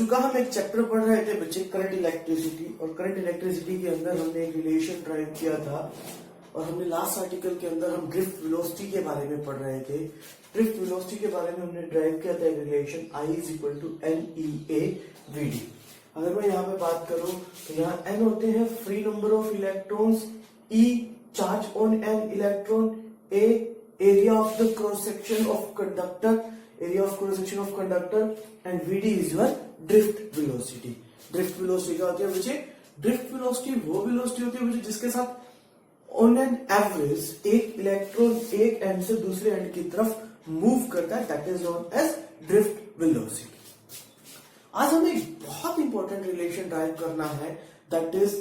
का हम एक चैप्टर पढ़ रहे थे बच्चे, करंट इलेक्ट्रिसिटी, और करंट इलेक्ट्रिसिटी के अंदर हमने एक रिलेशन ड्राइव किया था और हमने लास्ट आर्टिकल के अंदर हम ड्रिफ्ट वेलोसिटी के बारे में पढ़ रहे थे। ड्रिफ्ट वेलोसिटी के बारे में हमने ड्राइव किया था एक रिलेशन I = NEA/VD। अगर मैं यहाँ पे बात करूं तो यहाँ N होते हैं free number of electrons, E charge on an electron, A area of the cross section of conductor, area of cross section of conductor, and VD is your drift velocity। drift velocity क्या होती है बच्चे? drift velocity वो velocity होती है बच्चे जिसके साथ on an average एक इलेक्ट्रॉन एक एंड से दूसरे एंड की तरफ मूव करता है, that is known as drift velocity। आज हमें एक बहुत इंपॉर्टेंट रिलेशन ड्राइव करना है, that is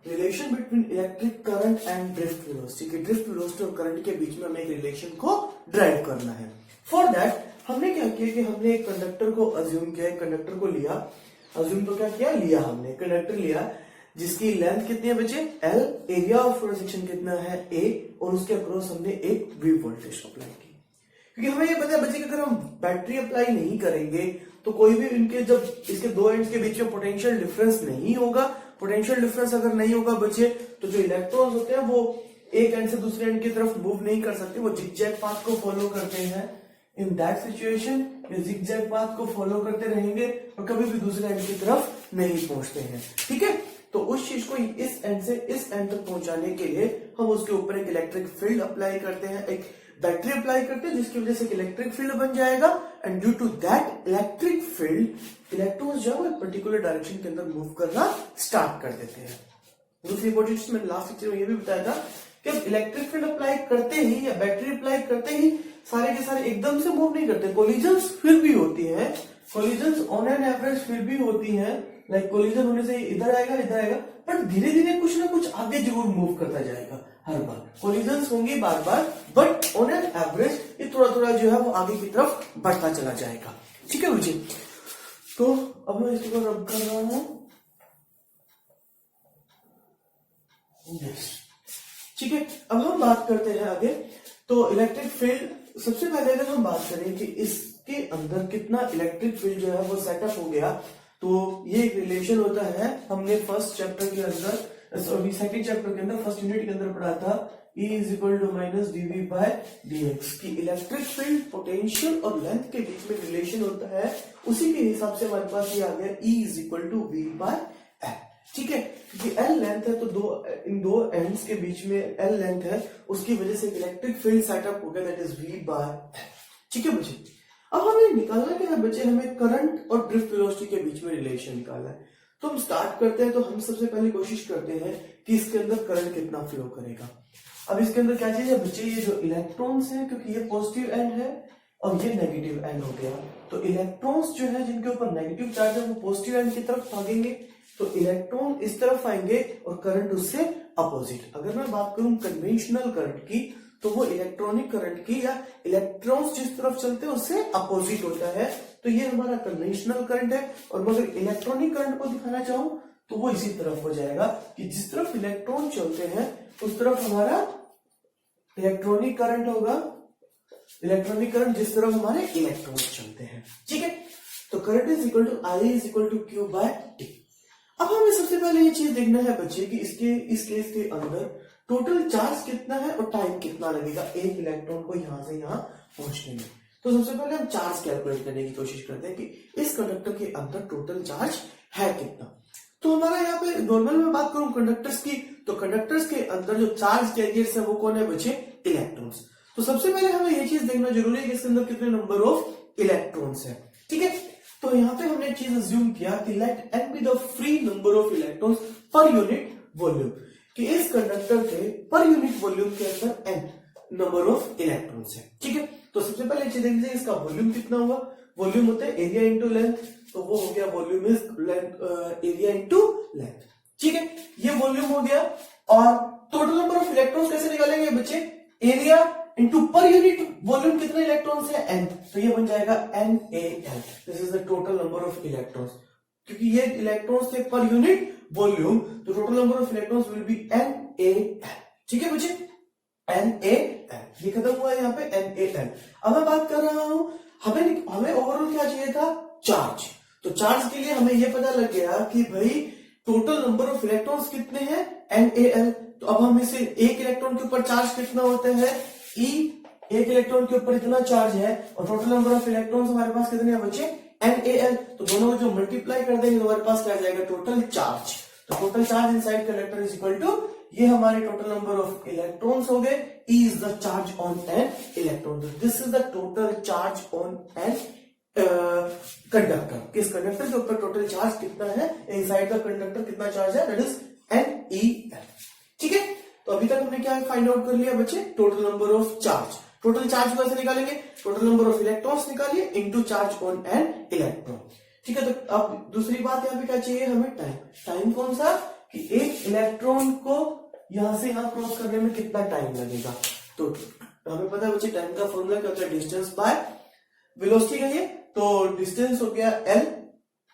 relation between electric current and drift velocity. कि ड्रिफ्ट वेलोसिटी और करंट के बीच में हमें एक रिलेशन को ड्राइव करना है। फॉर दैट हमने क्या किया कि हमने एक कंडक्टर को अज्यूम किया, एक कंडक्टर को लिया, अज्यूम तो क्या किया, लिया हमने कंडक्टर लिया जिसकी लेंथ कितनी है बच्चे, L, area of cross section कितना है, A, और उसके अक्रॉस हमने एक V वोल्टेज अप्लाई की। क्योंकि हमें ये पता है बच्चे कि अगर हम बैटरी अप्लाई नहीं करेंगे तो कोई भी इनके जब इसके दो एंड्स के बीच में पोटेंशियल डिफरेंस नहीं होगा, पोटेंशियल डिफरेंस अगर नहीं होगा बच्चे तो जो इलेक्ट्रॉन्स होते हैं वो एक एंड से दूसरे एंड की तरफ मूव नहीं कर सकते, वो जिगजैग पाथ को फॉलो करते हैं। इन दैट सिचुएशन ये जिगजैग पाथ को फॉलो करते रहेंगे और कभी भी दूसरे एंड की तरफ नहीं पहुंचते हैं। ठीक है, तो उस चीज को इस एंड से इस एंड तक पहुंचाने के लिए हम उसके ऊपर एक इलेक्ट्रिक फील्ड अप्लाई करते हैं, एक बैटरी अप्लाई करते हैं जिसकी वजह से एक इलेक्ट्रिक फील्ड बन जाएगा, and due to that electric field electrons जो है पर्टिकुलर डायरेक्शन के अंदर मूव करना स्टार्ट कर देते हैं। दूसरी इंपॉर्टेंट चीज मैंने लास्ट लेक्चर में ये भी बताया था कि अब इलेक्ट्रिक फील्ड अप्लाई करते ही या बैटरी अप्लाई करते ही सारे के सारे एकदम से मूव नहीं करते, कोलिजन्स फिर भी होती हैं, कोलिजन्स ऑन एन एवरेज फिर भी होती हैं, लाइक कोलिजन होने से इधर आएगा, बट धीरे धीरे कुछ ना कुछ आगे जरूर मूव करता जाएगा। हर बार कोलिजन्स होंगे बार बार, बट ऑन एन एवरेज ये थोड़ा थोड़ा जो है वो आगे की तरफ बढ़ता चला जाएगा। ठीक है मुझे, तो अब मैं इसको रब कर रहा हूं, ठीक है। अब हम बात करते हैं आगे, तो इलेक्ट्रिक फील्ड सबसे पहले अगर हम बात करें कि इसके अंदर कितना इलेक्ट्रिक फील्ड जो है वो सेटअप हो गया, तो ये एक रिलेशन होता है, हमने फर्स्ट चैप्टर के अंदर, सॉरी सेकंड चैप्टर के अंदर फर्स्ट यूनिट के अंदर पढ़ा था, E = -dV/dx की इलेक्ट्रिक फील्ड पोटेंशियल और लेंथ के बीच में रिलेशन होता है। उसी के हिसाब से हमारे पास ये आ गया E = V/L। ठीक है, क्योंकि L लेंथ है तो इन दो एंड्स के बीच में L लेंथ है, उसकी वजह से इलेक्ट्रिक फील्ड सेटअप हो गया, दैट इज V/L। ठीक है बच्चे, अब हमें निकालना क्या है बच्चे, हमें करंट और ड्रिफ्ट वेलोसिटी के बीच में रिलेशन निकालना है। तो हम स्टार्ट करते हैं, तो हम सबसे पहले कोशिश करते हैं कि इसके अंदर करंट कितना फ्लो करेगा। अब इसके अंदर क्या चीज है बच्चे, ये जो इलेक्ट्रॉन्स है, क्योंकि ये पॉजिटिव एंड है और ये नेगेटिव एंड हो गया, तो इलेक्ट्रॉन्स जो है जिनके ऊपर नेगेटिव चार्ज है वो पॉजिटिव एंड की तरफ भागेंगे, तो इलेक्ट्रॉन इस तरफ आएंगे और करंट उससे अपोजिट। अगर मैं बात करूं कन्वेंशनल करंट की, तो वो इलेक्ट्रॉनिक करंट की या इलेक्ट्रॉन्स जिस तरफ चलते हैं उससे अपोजिट होता है, तो ये हमारा कन्वेंशनल करंट है। और मगर इलेक्ट्रॉनिक करंट को दिखाना चाहूं तो वो इसी तरफ हो जाएगा कि जिस तरफ इलेक्ट्रॉन चलते हैं उस तरफ हमारा इलेक्ट्रॉनिक करंट होगा, इलेक्ट्रॉनिक करंट जिस तरफ हमारे इलेक्ट्रॉन्स चलते हैं। ठीक है, तो करंट I = Q/T। अब हमें सबसे पहले ये चीज देखना है बच्चे कि इस केस के अंदर टोटल चार्ज कितना है और टाइम कितना लगेगा एक इलेक्ट्रॉन को यहां से यहां पहुंचने में। तो सबसे पहले हम चार्ज कैलकुलेट करने की कोशिश करते हैं कि इस कंडक्टर के अंदर टोटल चार्ज है कितना। तो हमारा यहाँ पे नॉर्मल में बात करूं कंडक्टर्स की, तो कंडक्टर्स के अंदर जो चार्ज कैरियर्स है वो कौन है बच्चे, इलेक्ट्रॉन्स। तो सबसे पहले हमें ये चीज देखना जरूरी है कि इसके अंदर कितने नंबर ऑफ इलेक्ट्रॉन्स है। ठीक है, तो यहाँ पे हमने चीज अज्यूम किया कि let n be the free number of electrons पर यूनिट वॉल्यूम, कि इस कंडक्टर के पर यूनिट वॉल्यूम के अंदर n नंबर ऑफ इलेक्ट्रॉन्स है। ठीक है, तो सबसे पहले चीज देखते हैं इसका वॉल्यूम कितना हुआ। वॉल्यूम होता है एरिया इंटू लेंथ, तो वो हो गया volume is area into length. ठीक है, ये वॉल्यूम हो गया। और टोटल नंबर ऑफ इलेक्ट्रॉन्स कैसे निकालेंगे बच्चे, एरिया इंटू पर यूनिट वॉल्यूम कितने इलेक्ट्रॉन्स है n, तो ये बन जाएगा NaL। This is the total number of electrons, क्योंकि ये इलेक्ट्रॉन्स थे पर यूनिट वॉल्यूम, तो total number of electrons will be NaL। ठीक है बच्चे, NaL ये खत्म हुआ है यहाँ पे NaL। अब मैं बात कर रहा हूं हमें ओवरऑल क्या चाहिए था, चार्ज। तो चार्ज के लिए हमें यह पता लग गया कि भाई टोटल नंबर ऑफ इलेक्ट्रॉन्स कितने हैं, NaL। तो अब हम इसे एक इलेक्ट्रॉन के ऊपर चार्ज कितना होता है, E, एक इलेक्ट्रॉन के ऊपर इतना चार्ज है, और टोटल नंबर ऑफ इलेक्ट्रॉन्स हमारे पास कितने बचे, NaL। तो दोनों को जो मल्टीप्लाई कर देंगे तो हमारे पास क्या आ जाएगा, टोटल चार्ज। तो total charge inside conductor is equal to, ये हमारे टोटल नंबर ऑफ इलेक्ट्रॉन्स हो गए, E is the charge on an electron. This is the total charge on an conductor. किस कंडक्टर के ऊपर टोटल चार्ज कितना है, इनसाइड द कंडक्टर कितना चार्ज है, दैट इज NeL। ठीक है, तो अभी तक हमने क्या फाइंड आउट कर लिया बच्चे, total number of charge. Total charge कैसे निकालेंगे, टोटल नंबर ऑफ इलेक्ट्रॉन्स निकालिए into charge on an electron. ठीक है, तो अब दूसरी बात यहाँ पे क्या चाहिए हमें, टाइम। टाइम कौन सा, कि एक इलेक्ट्रॉन को यहां से यहां क्रॉस करने में कितना टाइम लगेगा। तो हमें पता है बच्चे टाइम का फॉर्मूला क्या होता है, डिस्टेंस बाय वेलोसिटी का ये। तो डिस्टेंस हो गया L।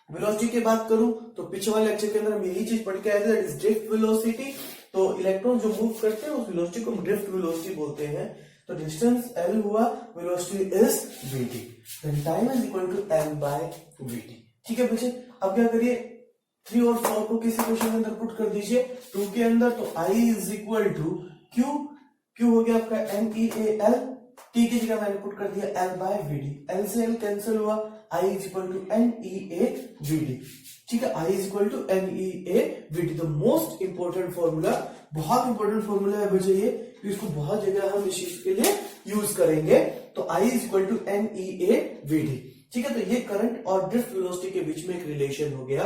वेलोसिटी की बात करूं तो पिछले वाले लेक्चर के अंदर हम यही चीज पढ़ के आए थे, दैट इज ड्रिफ्ट वेलोसिटी। तो इलेक्ट्रॉन जो मूव करते हैं उस वेलोसिटी को हम ड्रिफ्ट वेलोसिटी बोलते हैं। तो डिस्टेंस L हुआ, velocity is vt, then time is equal to m by vt। ठीक है बच्चे, अब क्या करिए, 3 और 4 को किसी क्वेश्चन के अंदर पुट कर दीजिए 2 के अंदर। तो I is equal to Q हो गया आपका NeAL, T की जगह मैंने पुट कर दिया L बाय Vd, L से L कैंसिल हुआ, I is equal to NeAVd। ठीक है, I is equal to NeAVd। The most important formula, बहुत इंपोर्टेंट फॉर्मूला है बच्चे ये, इसको बहुत जगह हम इस चीज के लिए यूज करेंगे। तो I is equal to NeAVd। ठीक है, तो ये करंट और ड्रिफ्ट वेलोसिटी के बीच में एक रिलेशन हो गया।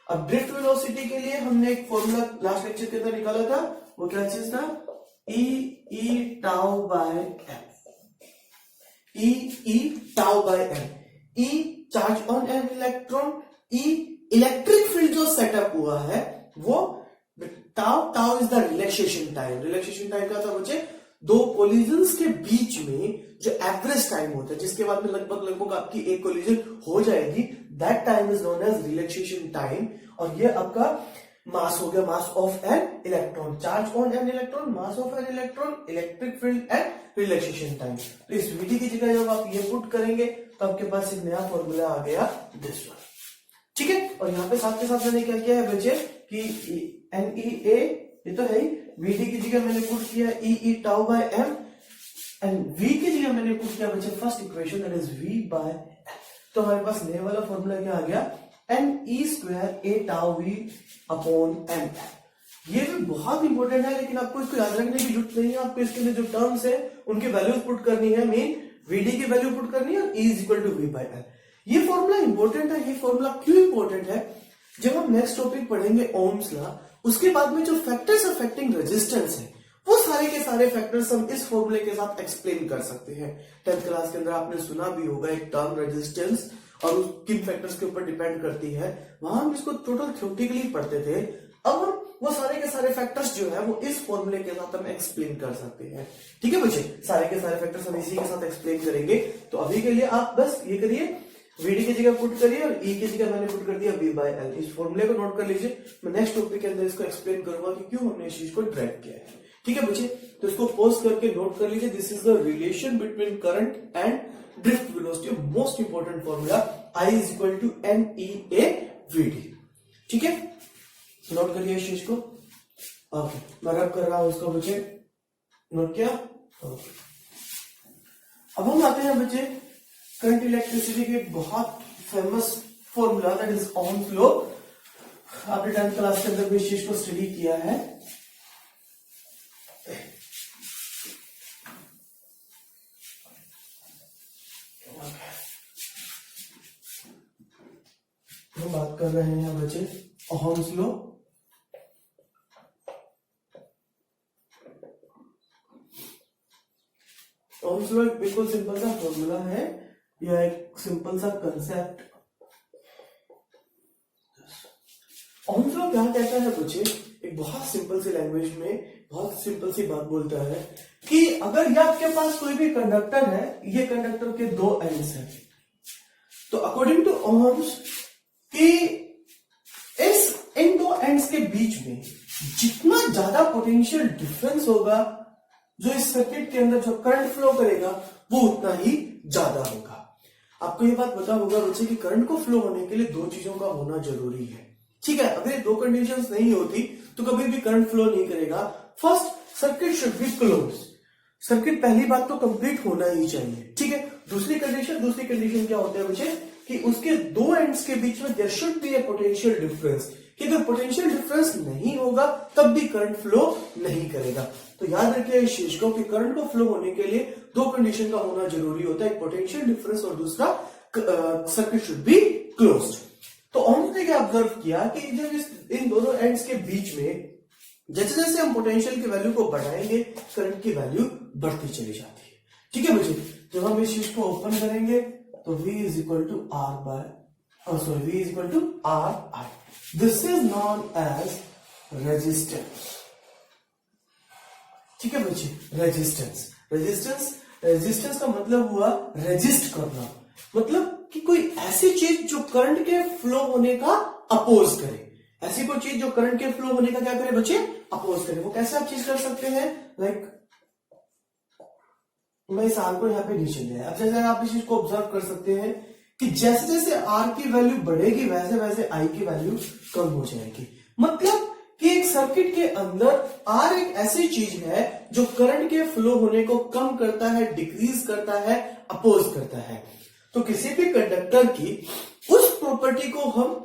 अब ड्रिफ्ट वेलोसिटी के लिए हमने एक फॉर्मूला लास्ट लेक्चर के अंदर निकाला था, वो क्या चीज था, E tau by m। E tau by m, E charge on an electron, E electric field जो सेटअप हुआ है वो, tau is the relaxation time. Relaxation time क्या था बच्चे, दो कोलिजन्स के बीच में जो एवरेज टाइम होता है, जिसके बाद में लगभग आपकी एक कोलिजन हो जाएगी, that time is known age relaxation time. और ये आपका मास हो गया, mass of an electron, charge on an electron, mass of an electron, electric field and relaxation time. तो इस विधि की जगह जब आप ये पुट करेंगे तो आपके पास एक नया फॉर्मूला आ गया, दिस वन। ठीक है, और यहाँ पे साथ के साथ मैंने क्या किया है बच्चे कि NeA ये तो है ही, Vd की जगह मैंने पुट किया E tau by m, and V की जगह मैंने पुट किया बच्चे first equation, that is V by m। तो हमारे पास नए वाला फॉर्मूला क्या आ गया, NE square A tau V upon m। ये भी बहुत इंपॉर्टेंट है, लेकिन आपको इसको याद रखने की जरूरत नहीं है। आपको इसके लिए जो टर्म्स है उनकी वैल्यूज पुट करनी है, मेन Vd की वैल्यू पुट करनी है, और E is equal to V by l। ये फॉर्मूला इंपॉर्टेंट है। ये फॉर्मूला क्यों इंपॉर्टेंट है, जब हम नेक्स्ट टॉपिक पढ़ेंगे ओम्स लॉ, उसके बाद में जो फैक्टर्स अफेक्टिंग रेजिस्टेंस है वो सारे के सारे फैक्टर्स हम इस फॉर्मूले के साथ एक्सप्लेन कर सकते हैं। 10th क्लास के अंदर आपने सुना भी होगा एक टर्म रेजिस्टेंस, और किन फैक्टर्स के ऊपर डिपेंड करती है, वहां हम इसको टोटल थ्योरेटिकली पढ़ते थे। अब हम वो सारे के सारे फैक्टर्स जो है वो इस फॉर्मूले के साथ हम एक्सप्लेन कर सकते हैं। ठीक है बच्चे, सारे के सारे फैक्टर्स हम इसी के साथ एक्सप्लेन करेंगे। तो अभी के लिए आप बस ये करिए, Vd की जगह पुट करिए और E की जगह मैंने पुट कर दिया V बाय L। इस फॉर्मूले को नोट कर लीजिए, मैं नेक्स्ट टॉपिक के अंदर इसको एक्सप्लेन करूंगा कि क्यों हमने इस चीज को ड्राइव किया है। ठीक है बच्चे, तो इसको पॉज करके नोट कर लीजिए, this is the relation between current and drift velocity, most important formula, I is equal to NeAVd। ठीक है, नोट करिए इस चीज को। ओके, मैं रब कर रहा हूं उसको बच्चे, नोट किया। ओके, अब हम आते हैं बच्चे करंट इलेक्ट्रिसिटी के एक बहुत famous formula, that is Ohm's law. आपने 10th क्लास के अंदर भी इस चीज को स्टडी किया है। हम बात कर रहे हैं बच्चे ओम्स लॉ। ओम्स लॉ एक बिल्कुल सिंपल सा फॉर्मूला है, या एक सिंपल सा कंसेप्ट। ओम्स लॉ क्या कहता है बच्चे, एक बहुत सिंपल सी लैंग्वेज में बहुत सिंपल सी बात बोलता है कि अगर ये आपके पास कोई भी कंडक्टर है, ये कंडक्टर के दो एंड्स हैं, तो अकॉर्डिंग टू ओम्स कि इन दो एंड्स के बीच में जितना ज्यादा पोटेंशियल डिफरेंस होगा, जो इस सर्किट के अंदर जो करंट फ्लो करेगा वो उतना ही ज्यादा होगा। आपको ये बात पता होगा बच्चे कि करंट को फ्लो होने के लिए दो चीजों का होना जरूरी है। ठीक है, अगर ये दो कंडीशंस नहीं होती तो कभी भी करंट फ्लो नहीं करेगा। First, circuit should be close. Circuit पहली बात तो कंप्लीट होना ही चाहिए। ठीक है, दूसरी कंडीशन क्या होता है बच्चे कि उसके दो एंड्स के बीच में there should be a potential difference, कि अगर पोटेंशियल डिफरेंस नहीं होगा तब भी करंट फ्लो नहीं करेगा। तो याद रखिए इस चीज को कि करंट को फ्लो होने के लिए दो कंडीशन का होना जरूरी होता है, एक पोटेंशियल डिफरेंस और दूसरा सर्किट शुड बी क्लोज्ड। तो ओम्स ने क्या ऑब्जर्व किया कि जब इन दोनों एंड्स के बीच में जैसे जैसे हम पोटेंशियल की वैल्यू को बढ़ाएंगे करंट की वैल्यू बढ़ती चली जाती है। ठीक है बच्चे, जब हम इस चीज को ओपन करेंगे तो V is equal to V is equal to R I। This is known as resistance. ठीक है बच्चे, रेजिस्टेंस का मतलब हुआ रेजिस्ट करना, मतलब कि कोई ऐसी चीज जो करंट के फ्लो होने का अपोज करे। ऐसी कोई चीज जो करंट के फ्लो होने का क्या करे बच्चे, अपोज करे। वो कैसे आप चीज कर सकते हैं, लाइक मैं इस आर को यहाँ पे नीचे ले आया। अब जैसे आप इस चीज को ऑब्जर्व कर सकते हैं कि जैसे जैसे आर की वैल्यू बढ़ेगी वैसे वैसे आई की वैल्यू कम हो जाएगी। मतलब कि एक सर्किट के अंदर आर एक ऐसी चीज है जो करंट के फ्लो होने को कम करता है, डिक्रीज करता है, अपोज करता है। तो किसी भी कंडक्टर की उस प्रॉपर्टी को हम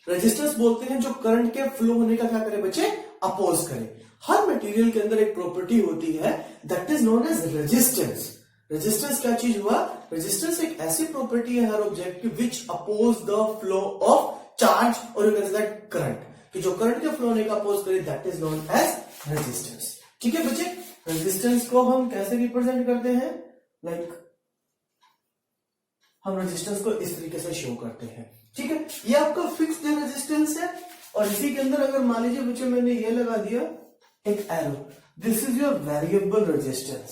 रेजिस्टेंस बोलते हैं जो करंट के फ्लो होने का क्या करे बच्चे, अपोज करे। हर मटेरियल के अंदर एक प्रॉपर्टी होती है that is known as resistance. Resistance क्या चीज हुआ, रेजिस्टेंस एक ऐसी प्रॉपर्टी है हर ऑब्जेक्ट की which oppose the flow of charge और you can say that current, कि जो करंट के फ्लो होने का अपोज करे that is known as resistance. ठीक है बच्चे, रेजिस्टेंस को हम कैसे रिप्रेजेंट करते हैं, लाइक हम रेजिस्टेंस को इस तरीके से शो करते हैं। ठीक है, ये आपका फिक्स्ड रेजिस्टेंस है और इसी के अंदर अगर मान लीजिए बच्चे मैंने ये लगा दिया एक arrow, this is your variable resistance,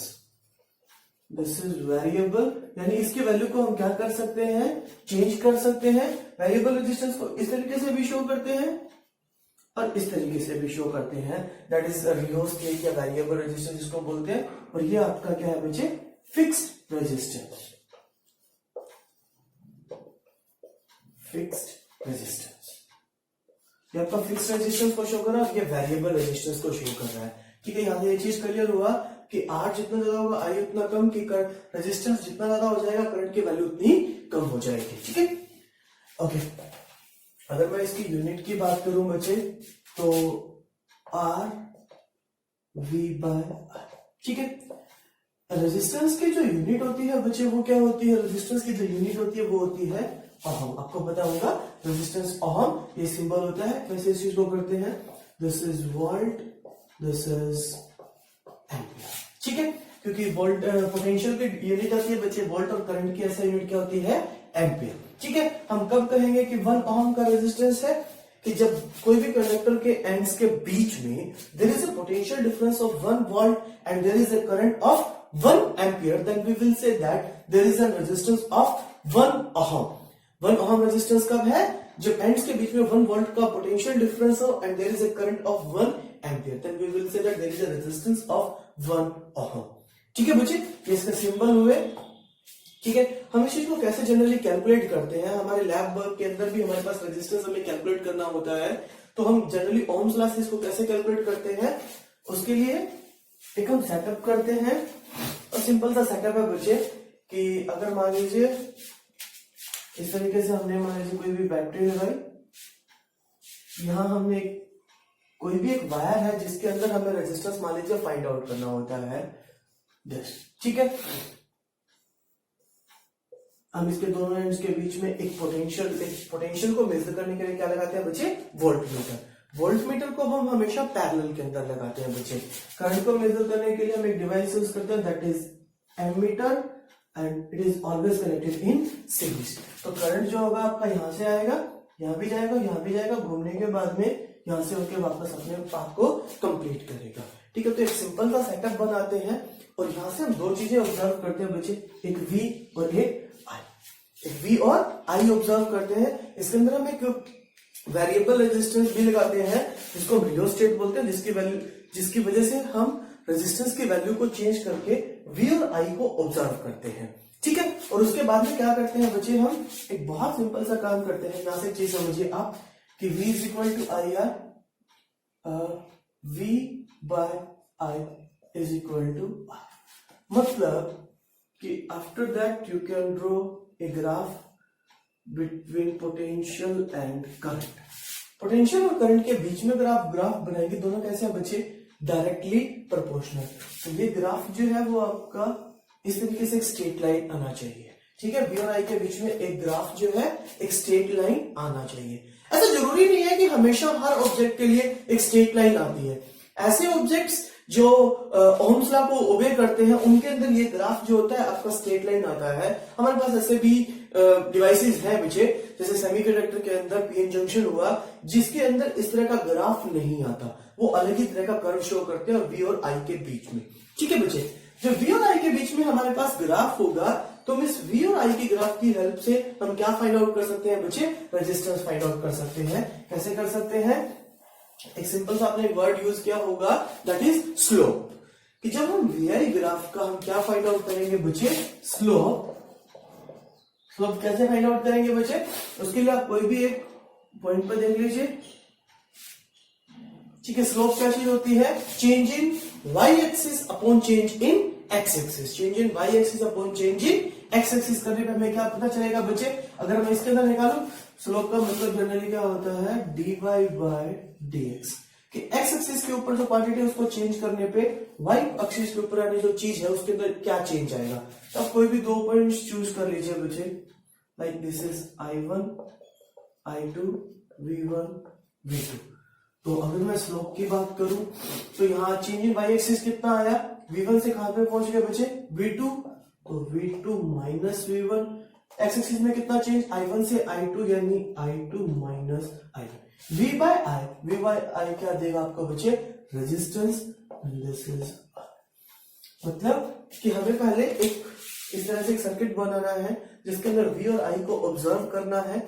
this is variable, यानी इसकी वैल्यू को हम क्या कर सकते हैं, चेंज कर सकते हैं। वेरिएबल रेजिस्टेंस को इस तरीके से भी शो करते हैं और इस तरीके से भी शो करते हैं, दैट इज रियोस्टेट या वेरिएबल रेजिस्टेंस जिसको बोलते हैं। और ये आपका क्या है बच्चे, फिक्स्ड रेजिस्टेंस, फिक्स्ड रेजिस्टेंस। ये आपका फिक्स्ड रेजिस्टेंस को शो कर रहा है, ये वेरिएबल रेजिस्टेंस को शो कर रहा है। ठीक है, यहां से ये चीज क्लियर हुआ कि R जितना ज्यादा होगा I उतना कम, कि रेजिस्टेंस जितना ज्यादा हो जाएगा करंट की वैल्यू उतनी कम हो जाएगी। ठीक है, ओके। अगर मैं इसकी यूनिट की बात करूं बच्चे तो R V बाय I। ठीक है, रेजिस्टेंस की जो यूनिट होती है बच्चे वो क्या होती है, रेजिस्टेंस की जो यूनिट होती है वो होती है ओहम। आपको पता होगा रेजिस्टेंस ओहम, ये सिंबल होता है। कैसे इस चीज को करते हैं, this is volt, this is ampere. ठीक है, क्योंकि वोल्ट पोटेंशियल की यूनिट आती है बच्चे वोल्ट और करंट की ऐसा यूनिट क्या होती है, एम्पियर। ठीक है, हम कब कहेंगे कि 1 ओहम का रेजिस्टेंस है, कि जब कोई भी कंडक्टर के एंड्स के बीच में there is a potential difference of 1 volt and there is a current of 1 ampere, then we will say that there is a resistance of 1 ohm. 1 ohm resistance कब है, जब एंड्स के बीच में 1 वोल्ट का पोटेंशियल डिफरेंस हो and there is a current of 1 ampere, then we will say that there is a resistance of 1 ohm. ठीक है बच्चे, ये इसका सिंबल हुए। ठीक है, हम इस चीज को कैसे जनरली कैलकुलेट करते हैं, हमारे लैब वर्क के अंदर भी हमारे पास रेजिस्टेंस हमें कैलकुलेट करना होता है। तो हम जनरली ओम्स लॉ से इसको कैसे कैलकुलेट करते हैं, उसके लिए एक हम सेटअप करते हैं। और सिंपल सा सेटअप है बच्चे कि अगर मान लीजिए इस तरीके से हमने मान लीजिए कोई भी बैटरी लगाई, यहां हमने कोई भी एक वायर है जिसके अंदर हमें रेजिस्टेंस मान लीजिए फाइंड आउट करना होता है। ठीक है, हम इसके दोनों एंड्स के बीच में एक पोटेंशियल को मेजर करने के लिए क्या लगाते हैं बच्चे, वोल्टमीटर। वोल्टमीटर को हम हमेशा पैरेलल के अंदर लगाते हैं बच्चे। करंट को मेजर करने के लिए हम एक डिवाइस यूज करते हैं that is ammeter and it is always connected in series. तो करंट जो होगा आपका यहां से आएगा, यहां भी जाएगा, यहां भी जाएगा, घूमने के बाद में यहां से होकर वापस अपने पाथ को कंप्लीट करेगा। ठीक है, तो एक सिंपल सा सेटअप बनाते हैं और यहां से हम दो चीजें ऑब्जर्व करते हैं बच्चे, एक V और एक I। एक V और I ऑब्जर्व करते हैं। इसके अंदर हम एक वेरिएबल रेजिस्टेंस भी लगाते हैं जिसको रियोस्टेट बोलते हैं, जिसकी वजह से हम रेजिस्टेंस की वैल्यू को चेंज करके V और I को ऑब्जर्व करते हैं। ठीक है। और उसके बाद में क्या करते हैं बच्चे, हम एक बहुत सिंपल सा काम करते हैं। यहां से एक चीज समझिए आप कि v is equal to I R, v by I is equal to R. मतलब कि after that you can draw a graph between potential and current. Potential और करंट के बीच में अगर आप ग्राफ बनाएंगे, दोनों कैसे हैं बच्चे, डायरेक्टली प्रोपोर्शनल। तो ये ग्राफ जो है वो आपका इस तरीके से एक स्ट्रेट लाइन आना चाहिए। ठीक है, बी और आई के बीच में एक ग्राफ जो है एक स्ट्रेट लाइन आना चाहिए। ऐसा जरूरी नहीं है कि हमेशा हर ऑब्जेक्ट के लिए एक स्ट्रेट लाइन आती है। ऐसे ऑब्जेक्ट्स जो ओम्स लॉ को ओबे करते हैं उनके अंदर ये ग्राफ जो होता है आपका स्ट्रेट लाइन आता है। हमारे पास ऐसे भी डिवाइसेस हैं बच्चे, जैसे सेमीकंडक्टर के अंदर पीएन जंक्शन हुआ जिसके अंदर इस तरह का ग्राफ नहीं आता, वो अलग ही तरह का कर्व शो करते हैं वी और आई के बीच में। ठीक है बच्चे, जब वी और आई के बीच में हमारे पास ग्राफ होगा तो हम इस वी और आई की ग्राफ की हेल्प से हम क्या फाइंड आउट कर सकते हैं बच्चे, रेजिस्टेंस फाइंड आउट कर सकते हैं। कैसे कर सकते हैं, एक सिंपल सा आपने वर्ड यूज किया होगा दैट इज स्लोप। कि जब हम वी आई ग्राफ का हम क्या फाइंड आउट करेंगे बच्चे, स्लोप। स्लोप कैसे फाइंड आउट करेंगे बच्चे, उसके लिए आप कोई भी एक पॉइंट पर देख लीजिए। ठीक है, स्लोप क्या चीज होती है, change in Y axis upon change in X axis. Change in Y axis upon change in X axis करने पे हमें क्या पता चलेगा बच्चे, अगर मैं इसके अंदर निकालू स्लोप का मतलब जनरली क्या होता है, dy बाय dx। कि एक्स एक्सिस के ऊपर जो क्वांटिटी है उसको चेंज करने पे वाई एक्सिस के ऊपर आने जो चीज है उसके अंदर क्या चेंज आएगा। तो आप कोई भी दो पॉइंट्स चूज कर लीजिए बच्चे, like this is I1, I2, V1, V2। तो अगर मैं स्लोप की बात करूं तो यहाँ चेंज इन वाई एक्सिस कितना आया, V1 से कहां पे पहुंच गए बच्चे, V2। तो V2 minus V1। X axis में कितना चेंज, I1 से I2 यानी I2 minus I1। V by आई क्या देगा आपको बच्चे, रेजिस्टेंस। दिस इज मतलब कि हमें पहले एक इस तरह से एक सर्किट बनाना है जिसके अंदर V और I को ऑब्जर्व करना है,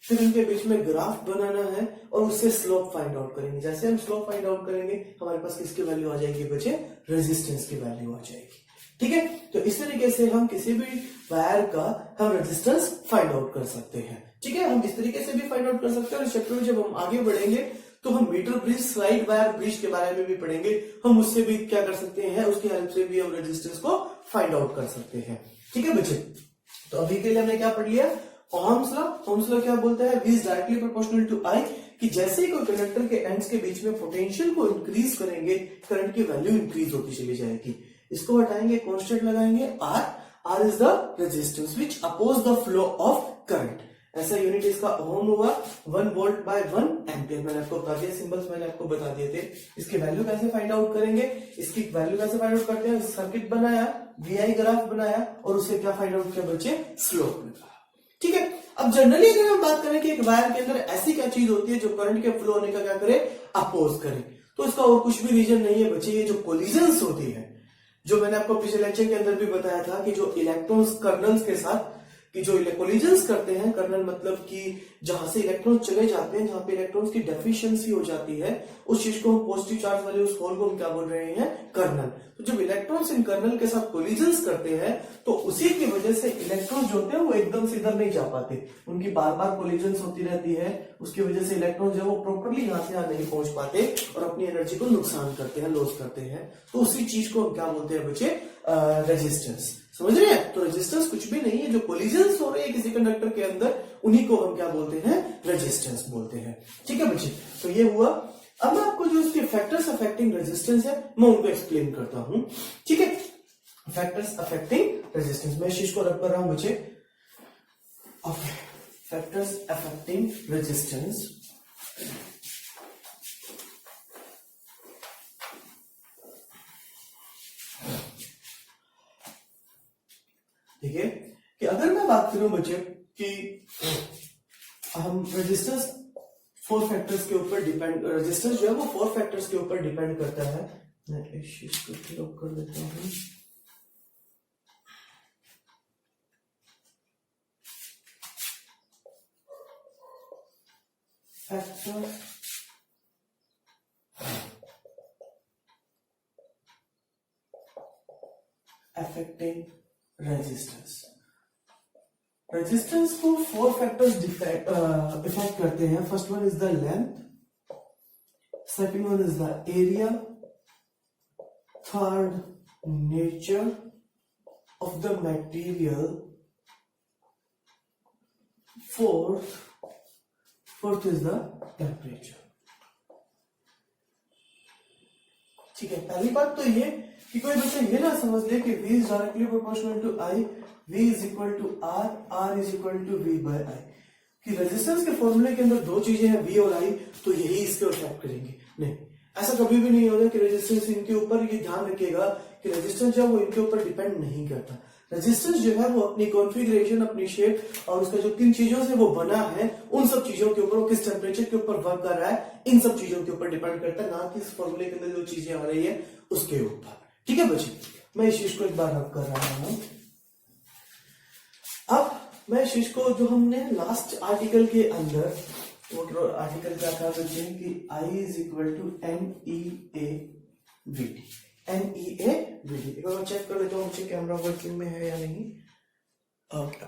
फिर इनके बीच में ग्राफ बनाना है और उससे स्लोप फाइंड आउट करेंगे। जैसे हम स्लोप फाइंड आउट करेंगे हमारे पास किसकी वैल्यू आ जाएगी बच्चे, रेजिस्टेंस की वैल्यू आ जाएगी। ठीक है, तो इस तरीके से हम किसी भी वायर का हम रेजिस्टेंस फाइंड आउट कर सकते हैं। ठीक है, हम इस तरीके से भी फाइंड आउट कर सकते हैं। और इस चैप्टर में जब हम आगे बढ़ेंगे तो हम metre bridge, slide wire bridge के बारे में भी पढ़ेंगे। हम उससे भी क्या कर सकते हैं, उसकी हेल्प से भी हम रेजिस्टेंस को फाइंड आउट कर सकते हैं। ठीक है बच्चे, तो अभी के लिए हमने क्या पढ़ लिया, ओम्स लॉ। ओम्स लॉ क्या बोलता है, V is directly proportional to I। कि जैसे ही कोई कंडक्टर के एंड्स के बीच में पोटेंशियल को इंक्रीज करेंगे करंट की वैल्यू इंक्रीज होती चली जाएगी। इसको हटाएंगे, कांस्टेंट लगाएंगे R। R is the resistance which oppose the flow of current. ऐसा यूनिट इसका ओम हुआ 1 वोल्ट बाय 1 एम्पियर। मैंने आपको बता दिया, सिंबल्स मैंने आपको बता दिए थे। इसकी वैल्यू कैसे फाइंड आउट करेंगे, इसकी वैल्यू कैसे फाइंड आउट करते हैं, सर्किट बनाया, VI ग्राफ बनाया और उससे क्या फाइंड आउट किया बच्चे, स्लोप निकाला। ठीक है, अब जनरली अगर हम बात करें कि एक वायर के अंदर ऐसी क्या चीज होती है जो करंट के फ्लो होने का क्या करे, अपोज करे, तो इसका और कुछ भी रीजन नहीं है बच्चे, ये जो कोलिजन्स होती है, जो मैंने आपको पिछले लेक्चर के अंदर भी बताया था कि जो इलेक्ट्रॉन्स कर्नल्स के साथ कि जो कोलिजन्स करते हैं, कर्नल मतलब कि जहां से इलेक्ट्रॉन चले जाते हैं, जहां पे इलेक्ट्रॉन्स की डेफिशिएंसी हो जाती है, उस चीज को हम पॉजिटिव चार्ज वाले उस होल को हम क्या बोल रहे हैं, कर्नल। तो जब इलेक्ट्रॉन्स इन कर्नल के साथ कोलिजन्स करते हैं तो उसी की वजह से इलेक्ट्रॉन जो होते हैं वो एकदम से इधर नहीं जा पाते, उनकी बार बार कोलिजन्स होती रहती है। उसकी वजह से इलेक्ट्रॉन जो है वो प्रॉपर्ली यहां से यहां नहीं पहुंच पाते और अपनी एनर्जी को नुकसान करते हैं, लॉस करते हैं। तो उसी चीज को हम क्या बोलते हैं बच्चे, रेजिस्टेंस। समझ रहे हैं, तो रेजिस्टेंस कुछ भी नहीं है, जो कोलिजन्स हो रहे हैं किसी कंडक्टर के अंदर उन्हीं को हम क्या बोलते हैं, रेजिस्टेंस बोलते हैं। ठीक है बच्चे, तो ये हुआ। अब मैं आपको जो इसके फैक्टर्स अफेक्टिंग रेजिस्टेंस है मैं उनको एक्सप्लेन करता हूं। ठीक है, फैक्टर्स अफेक्टिंग रेजिस्टेंस, मैं इस चीज को रख कर रहा हूं बच्चे। Okay, factors affecting resistance. ठीक है, कि अगर मैं बात करूं बच्चे कि हम रेजिस्टेंस 4 फैक्टर्स के ऊपर डिपेंड, रेजिस्टेंस जो है वो 4 फैक्टर्स के ऊपर डिपेंड करता है। मैं इस चीज को क्लियर कर देता हूं। Factor affecting resistance. रेजिस्टेंस को 4 फैक्टर्स इफेक्ट करते हैं. First one is the length, second one is the area, third nature of the material, fourth is the temperature. ठीक है. पहली बात तो ये कि कोई बच्चा ये ना समझ ले कि V is directly proportional to I, V is equal to R, R is equal to V by I. कि रेजिस्टेंस के फॉर्मूले के अंदर दो चीजें हैं V और I, तो यही इसके इफेक्ट करेंगे. नहीं, ऐसा कभी भी नहीं होगा कि रेजिस्टेंस इनके ऊपर. ये ध्यान रखिएगा कि रेजिस्टेंस जो है वो इनके ऊपर डिपेंड नहीं करता. रेजिस्टेंस जो है वो अपनी कॉन्फ़िगरेशन, अपनी शेप और उसका जो किन चीजों से वो बना है, उन सब चीजों के ऊपर, वो किस टेम्परेचर के ऊपर वर्क कर रहा है, इन सब चीजों के ऊपर डिपेंड करता है, ना कि इस फॉर्मूले के अंदर जो चीजें आ रही है उसके ऊपर. ठीक है बच्चे, मैं इस चीज को एक बार रब कर रहा हूं. अब मैं इस चीज को जो हमने लास्ट आर्टिकल के अंदर, वो आर्टिकल क्या था बच्चे कि I is equal to NEA/VD. NEA/VD एक बार चेक कर लेता हूँ मुझे कैमरा वर्किंग में है या नहीं. Okay,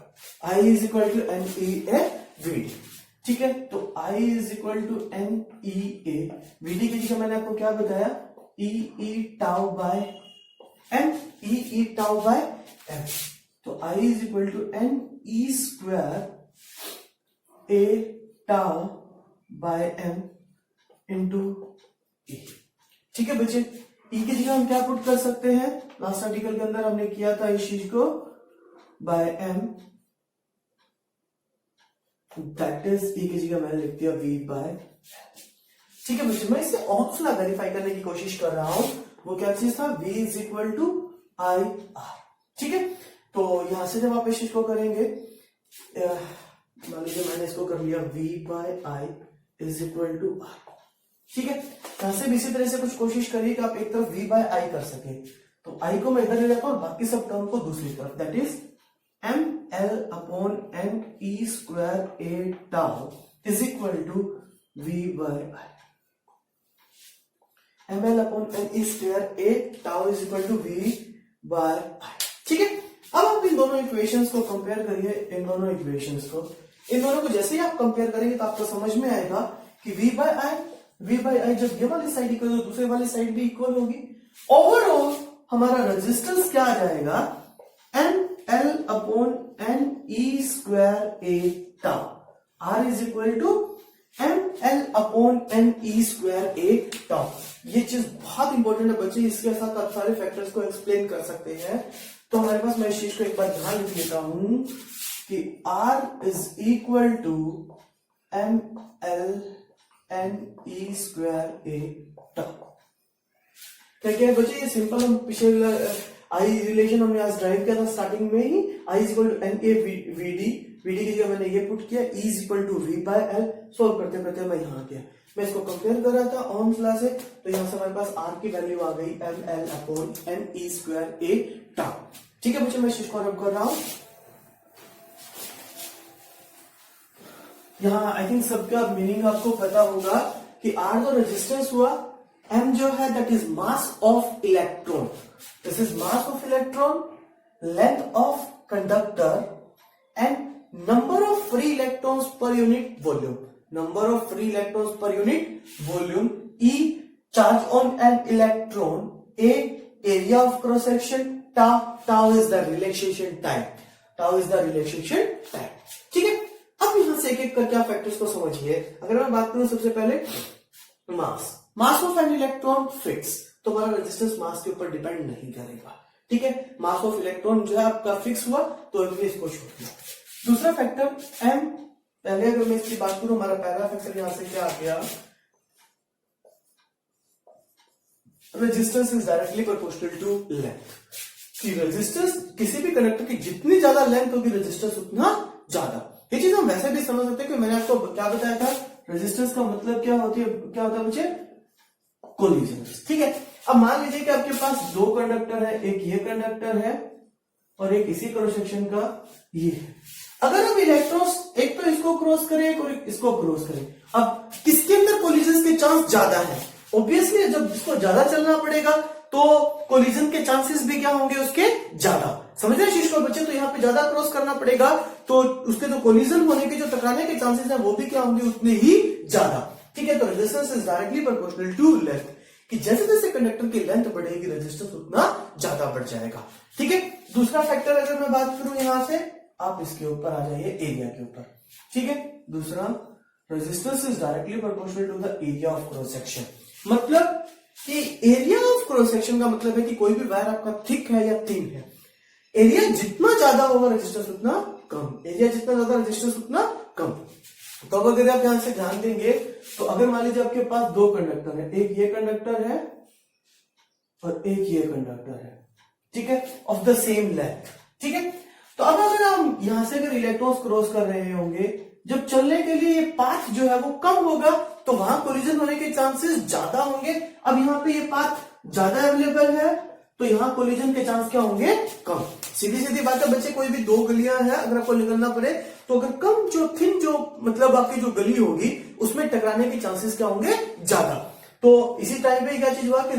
I is equal to NEA/VD. ठीक है, तो I is equal to NEA/VD की जगह मैंने आपको क्या बताया, EE tau by M, EE tau by M. तो I is equal to NE square A tau by M into E. ठीक है बच्चे, E की जगह हम क्या पुट कर सकते हैं, लास्ट आर्टिकल के अंदर हमने किया था इस चीज को, by M, that is E की जगह मैंने लिख दिया V बाय. ठीक है बच्चे, मैं इसे ओम्स लॉ वेरीफाई करने की कोशिश कर रहा हूं. वो क्या चीज था, V is equal to I R. ठीक है, तो यहां से जब आप इस चीज को करेंगे, मान लीजिए मैंने इसको कर लिया V by I is equal to R. ठीक है, यहां से भी इसी तरह से कुछ कोशिश करिए कि आप एक तरफ V बाय I कर सके. तो I को मैं इधर ले जाता हूं और बाकी सब टर्म को दूसरी तरफ, that is ML/NE square A tau is equal to V by I. ML/NE square A tau is equal to V by I. ठीक है, अब आप इन दोनों इक्वेशंस को कंपेयर करिए. इन दोनों इक्वेशंस को जैसे ही आप कंपेयर करेंगे तो आपको समझ में आएगा कि V बाय I जब ये वाली साइड इक्वल हो, दूसरे वाली साइड भी इक्वल होगी. ओवरऑल हमारा रेजिस्टेंस क्या आ जाएगा, ML/NE square A tau. R is equal to ML/NE square A tau. ये चीज बहुत इंपॉर्टेंट है बच्चे, इसके साथ आप सारे फैक्टर्स को एक्सप्लेन कर सकते हैं. तो हमारे पास, मैं इस चीज को एक बार ध्यान लिख लेता हूं कि R is equal to ML/NE square A tau. क्या क्या बच्चे, ये सिंपल, हम पिछले आई रिलेशन हमने आज ड्राइव किया था स्टार्टिंग में ही. I is equal to NA/VD, VD की जगह मैंने ये पुट किया, E is equal to V by L. Solve करते करते मैं यहाँ गया, मैं इसको कंपेयर कर रहा था ओम्स लॉ से. तो यहां से हमारे पास R की वैल्यू आ गई ML/NE स्क्वायर A टाउ. ठीक है बच्चे, मैं इस चीज को रब कर रहा हूं. यहाँ आई थिंक सबका मीनिंग आपको पता होगा कि R जो रेजिस्टेंस हुआ, M जो है that is mass of electron. This is mass of electron, length of conductor and number of free electrons पर unit volume. Number of free electrons पर unit volume. E charge on an electron. A area of cross section. Tau is the relaxation time. Tau is the relaxation time. ठीक है, अब यहां से एक एक करके आप फैक्टर्स को समझिए. अगर मैं बात करूं सबसे पहले mass of an electron fix, तो हमारा रेजिस्टेंस मास के ऊपर डिपेंड नहीं करेगा. ठीक है, मास ऑफ इलेक्ट्रॉन जो है आपका फिक्स हुआ, तो इसको छोड़ दिया. दूसरा फैक्टर M, पहले अगर मैं इसकी बात करूं, हमारा पहला फैक्टर यहां से क्या आ गया, resistance is directly proportional to length. कि रेजिस्टेंस किसी भी कंडक्टर की जितनी ज्यादा लेंथ होगी, रेजिस्टेंस उतना ज्यादा. ये चीज हम वैसे भी समझ सकते हैं कि मैंने आपको क्या बताया था, रेजिस्टेंस का मतलब क्या होता है मुझे, कोलिजन. ठीक है, अब मान लीजिए कि आपके पास दो कंडक्टर है, एक ये कंडक्टर है और एक इसी क्रॉस सेक्शन का ये है. अगर हम इलेक्ट्रॉन्स एक तो इसको क्रॉस करें और इसको क्रॉस करें, अब किसके अंदर कोलिजन के चांस ज्यादा है, ऑब्वियसली जब इसको ज्यादा चलना पड़ेगा तो कोलिजन के चांसेस भी क्या होंगे उसके ज्यादा। समझ रहे हैं चीज को बच्चे? तो यहाँ पे ज्यादा क्रॉस करना पड़ेगा तो उसके जो कोलिजन होने के जो टकराने के चांसेस है वो भी क्या होंगे उतने ही ज्यादा। ठीक है, तो resistance is directly proportional to length, कि जैसे जैसे कंडक्टर की लेंथ बढ़ेगी रेजिस्टेंस उतना ज्यादा बढ़ जाएगा। ठीक है, दूसरा फैक्टर अगर मैं बात करूं यहां से, आप इसके ऊपर आ जाइए एरिया के ऊपर। ठीक है, दूसरा resistance is directly proportional to the area of cross section. मतलब कि एरिया ऑफ क्रॉस सेक्शन का मतलब है कि कोई भी वायर आपका थिक है या थिन है, एरिया जितना ज्यादा होगा रेजिस्टेंस उतना कम, एरिया जितना ज्यादा रेजिस्टेंस उतना कम। तो अब अगर आप ध्यान से ध्यान देंगे तो अगर मान लीजिए आपके पास दो कंडक्टर है, एक ये कंडक्टर है और एक ये कंडक्टर है, ठीक है, ऑफ द सेम लेंथ। ठीक है, तो अब अगर हम यहां से अगर इलेक्ट्रॉन्स क्रॉस कर रहे होंगे, जब चलने के लिए ये पाथ जो है वो कम होगा तो वहां कोलिजन होने के चांसेस ज्यादा होंगे। अब यहाँ पे ये पाथ ज्यादा अवेलेबल है तो यहाँ कोलिजन के चांस क्या होंगे? कम। सीधी सीधी बात है बच्चे, कोई भी दो गलियां हैं अगर आपको निकलना पड़े तो अगर कम जो थिन जो मतलब आपकी जो गली होगी उसमें टकराने के चांसेस क्या होंगे? ज्यादा। तो इसी टाइम पे क्या चीज हुआ कि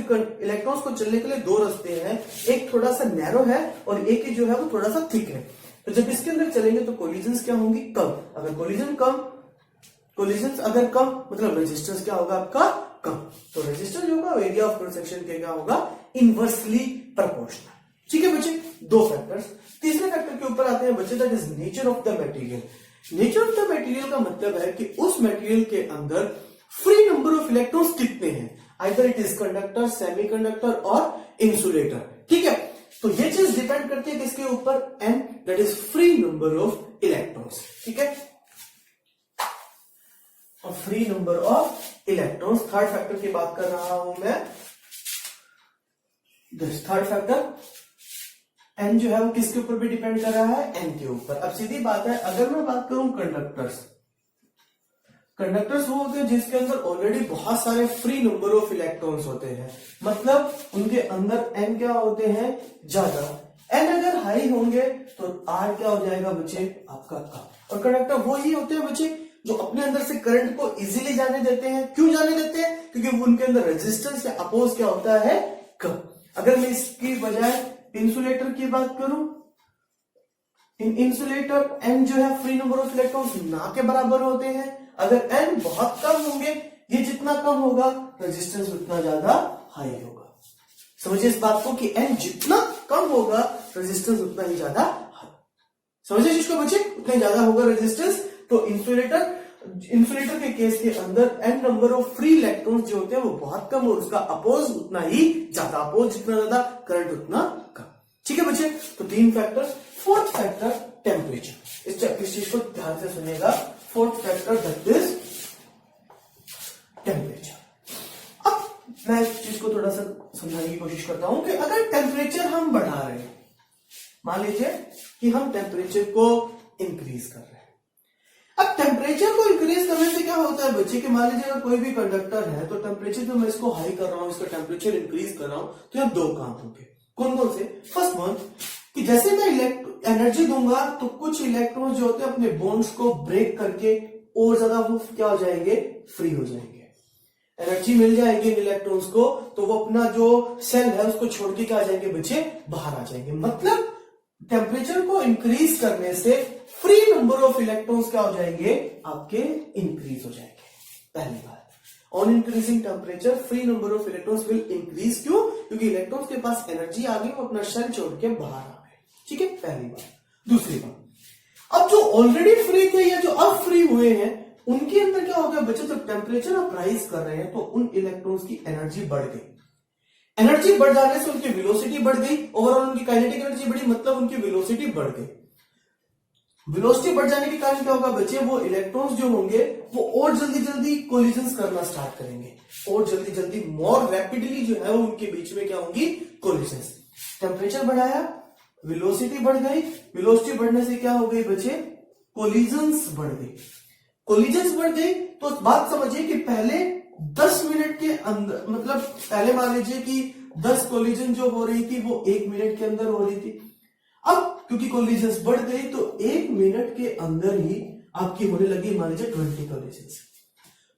इलेक्ट्रॉन्स को चलने के लिए दो रास्ते हैं, एक थोड़ा सा नैरो है और एक ही जो है वो थोड़ा सा थिक है। तो जब इसके अंदर चलेंगे तो कोलिजन्स क्या होंगी? कम। अगर कोलिजन्स अगर कम मतलब रेजिस्टेंस क्या होगा आपका? कम। तो रेजिस्टेंस जो होगा एरिया ऑफ क्रॉस सेक्शन के क्या होगा? Inversely proportional. ठीक है बच्चे, दो फैक्टर्स। तीसरे फैक्टर के ऊपर आते हैं बच्चे, that is nature of the material. Nature of the material का मतलब है कि उस मटेरियल के अंदर फ्री नंबर ऑफ इलेक्ट्रॉन्स कितने हैं, either it is conductor, semiconductor और इंसुलेटर। ठीक है, तो ये चीज डिपेंड करती है किसके ऊपर? N, that is free number of electrons. ठीक है, और free number of electrons. Third factor की बात कर रहा हूं मैं, दिस थर्ड फैक्टर एन जो है वो किसके ऊपर भी डिपेंड कर रहा है? एन के ऊपर। अब सीधी बात है, अगर मैं बात करूं कंडक्टर्स वो होते हैं जिसके अंदर ऑलरेडी बहुत सारे फ्री नंबर ऑफ इलेक्ट्रॉन्स होते हैं, मतलब उनके अंदर एन क्या होते हैं? ज्यादा। एन अगर हाई होंगे तो आर क्या हो जाएगा बच्चे? आपका कम। और कंडक्टर वो ही होते हैं बच्चे जो अपने अंदर से करंट को इजीली जाने देते हैं। क्यों जाने देते हैं? क्योंकि वो उनके अंदर रेजिस्टेंस या अपोज क्या होता है? कम। अगर मैं इसकी बजाय इंसुलेटर की बात करूं, इन इंसुलेटर एन जो है फ्री नंबर ऑफ इलेक्ट्रॉन्स ना के बराबर होते हैं। अगर एन बहुत कम होंगे, ये जितना कम होगा रेजिस्टेंस उतना ज्यादा हाई होगा। समझिए इस बात को कि एन जितना कम होगा रेजिस्टेंस उतना ही ज्यादा हाई। समझिए जिसको बच्चे, उतना ही ज्यादा होगा रेजिस्टेंस। तो इंसुलेटर के केस के अंदर N number of free electrons जो होते हैं वो बहुत कम और उसका अपोज उतना ही ज्यादा। अपोज जितना ज्यादा करंट उतना कम। ठीक है बच्चे, तो तीन फैक्टर। Fourth factor temperature. इस चीज को ध्यान से सुनिएगा। Fourth factor that is temperature. अब मैं इस चीज को थोड़ा सा समझाने की कोशिश करता हूं कि अगर टेम्परेचर हम बढ़ा रहे हैं, मान लीजिए कि हम टेम्परेचर को इंक्रीज कर रहे हैं। अब टेम्परेचर को इंक्रीज करने से क्या होता है बच्चे, कि मान लीजिए अगर कोई भी कंडक्टर है तो टेम्परेचर जो मैं इसको हाई कर रहा हूं, इसका टेम्परेचर इंक्रीज कर रहा हूं, तो यहां दो काम होंगे। कौन कौन से? फर्स्ट वन, कि जैसे मैं एनर्जी दूंगा तो कुछ इलेक्ट्रॉन्स जो होते हैं अपने बॉन्ड्स को ब्रेक करके और ज्यादा वो क्या हो जाएंगे? फ्री हो जाएंगे। एनर्जी मिल जाएगी इन इलेक्ट्रॉन्स को तो वो अपना जो सेल है उसको छोड़ के क्या आ जाएंगे बच्चे? बाहर आ जाएंगे। मतलब टेम्परेचर को इंक्रीज करने से फ्री नंबर ऑफ इलेक्ट्रॉन्स क्या हो जाएंगे? आपके इंक्रीज हो जाएंगे। पहली बात, on increasing temperature free number of electrons will increase. क्यों? क्योंकि इलेक्ट्रॉन्स के पास एनर्जी आ गई, वो अपना सेल छोड़ के बाहर आ गए। ठीक है, पहली बात। दूसरी बात, अब जो ऑलरेडी फ्री थे या जो अब फ्री हुए हैं उनके अंदर क्या हो गया बच्चे? जब टेम्परेचर आप राइज कर रहे हैं तो उन इलेक्ट्रॉन्स की एनर्जी बढ़ गई। एनर्जी बढ़ जाने से उनकी वेलोसिटी बढ़ गई, ओवरऑल उनकी काइनेटिक एनर्जी बढ़ी, मतलब उनकी वेलोसिटी बढ़ गई। वेलोसिटी बढ़ जाने के कारण क्या होगा बच्चे? वो इलेक्ट्रॉन्स जो होंगे वो और जल्दी जल्दी कोलिजन्स करना स्टार्ट करेंगे, और जल्दी जल्दी मोर रैपिडली जो है वो उनके बीच में क्या होंगी? कोलिजन्स। टेम्परेचर बढ़ाया, वेलोसिटी बढ़ गई, वेलोसिटी बढ़ने से क्या हो गई बच्चे? कोलिजन्स बढ़ गई। कोलिजन्स बढ़ गई तो बात समझिए कि पहले 10 मिनट के अंदर, मतलब पहले मान लीजिए कि 10 कोलिजन जो हो रही थी वो 1 मिनट के अंदर हो रही थी। अब क्योंकि कोलिजन्स बढ़ गई तो 1 मिनट के अंदर ही आपकी होने लगी मान लीजिए 20 कोलिजन्स।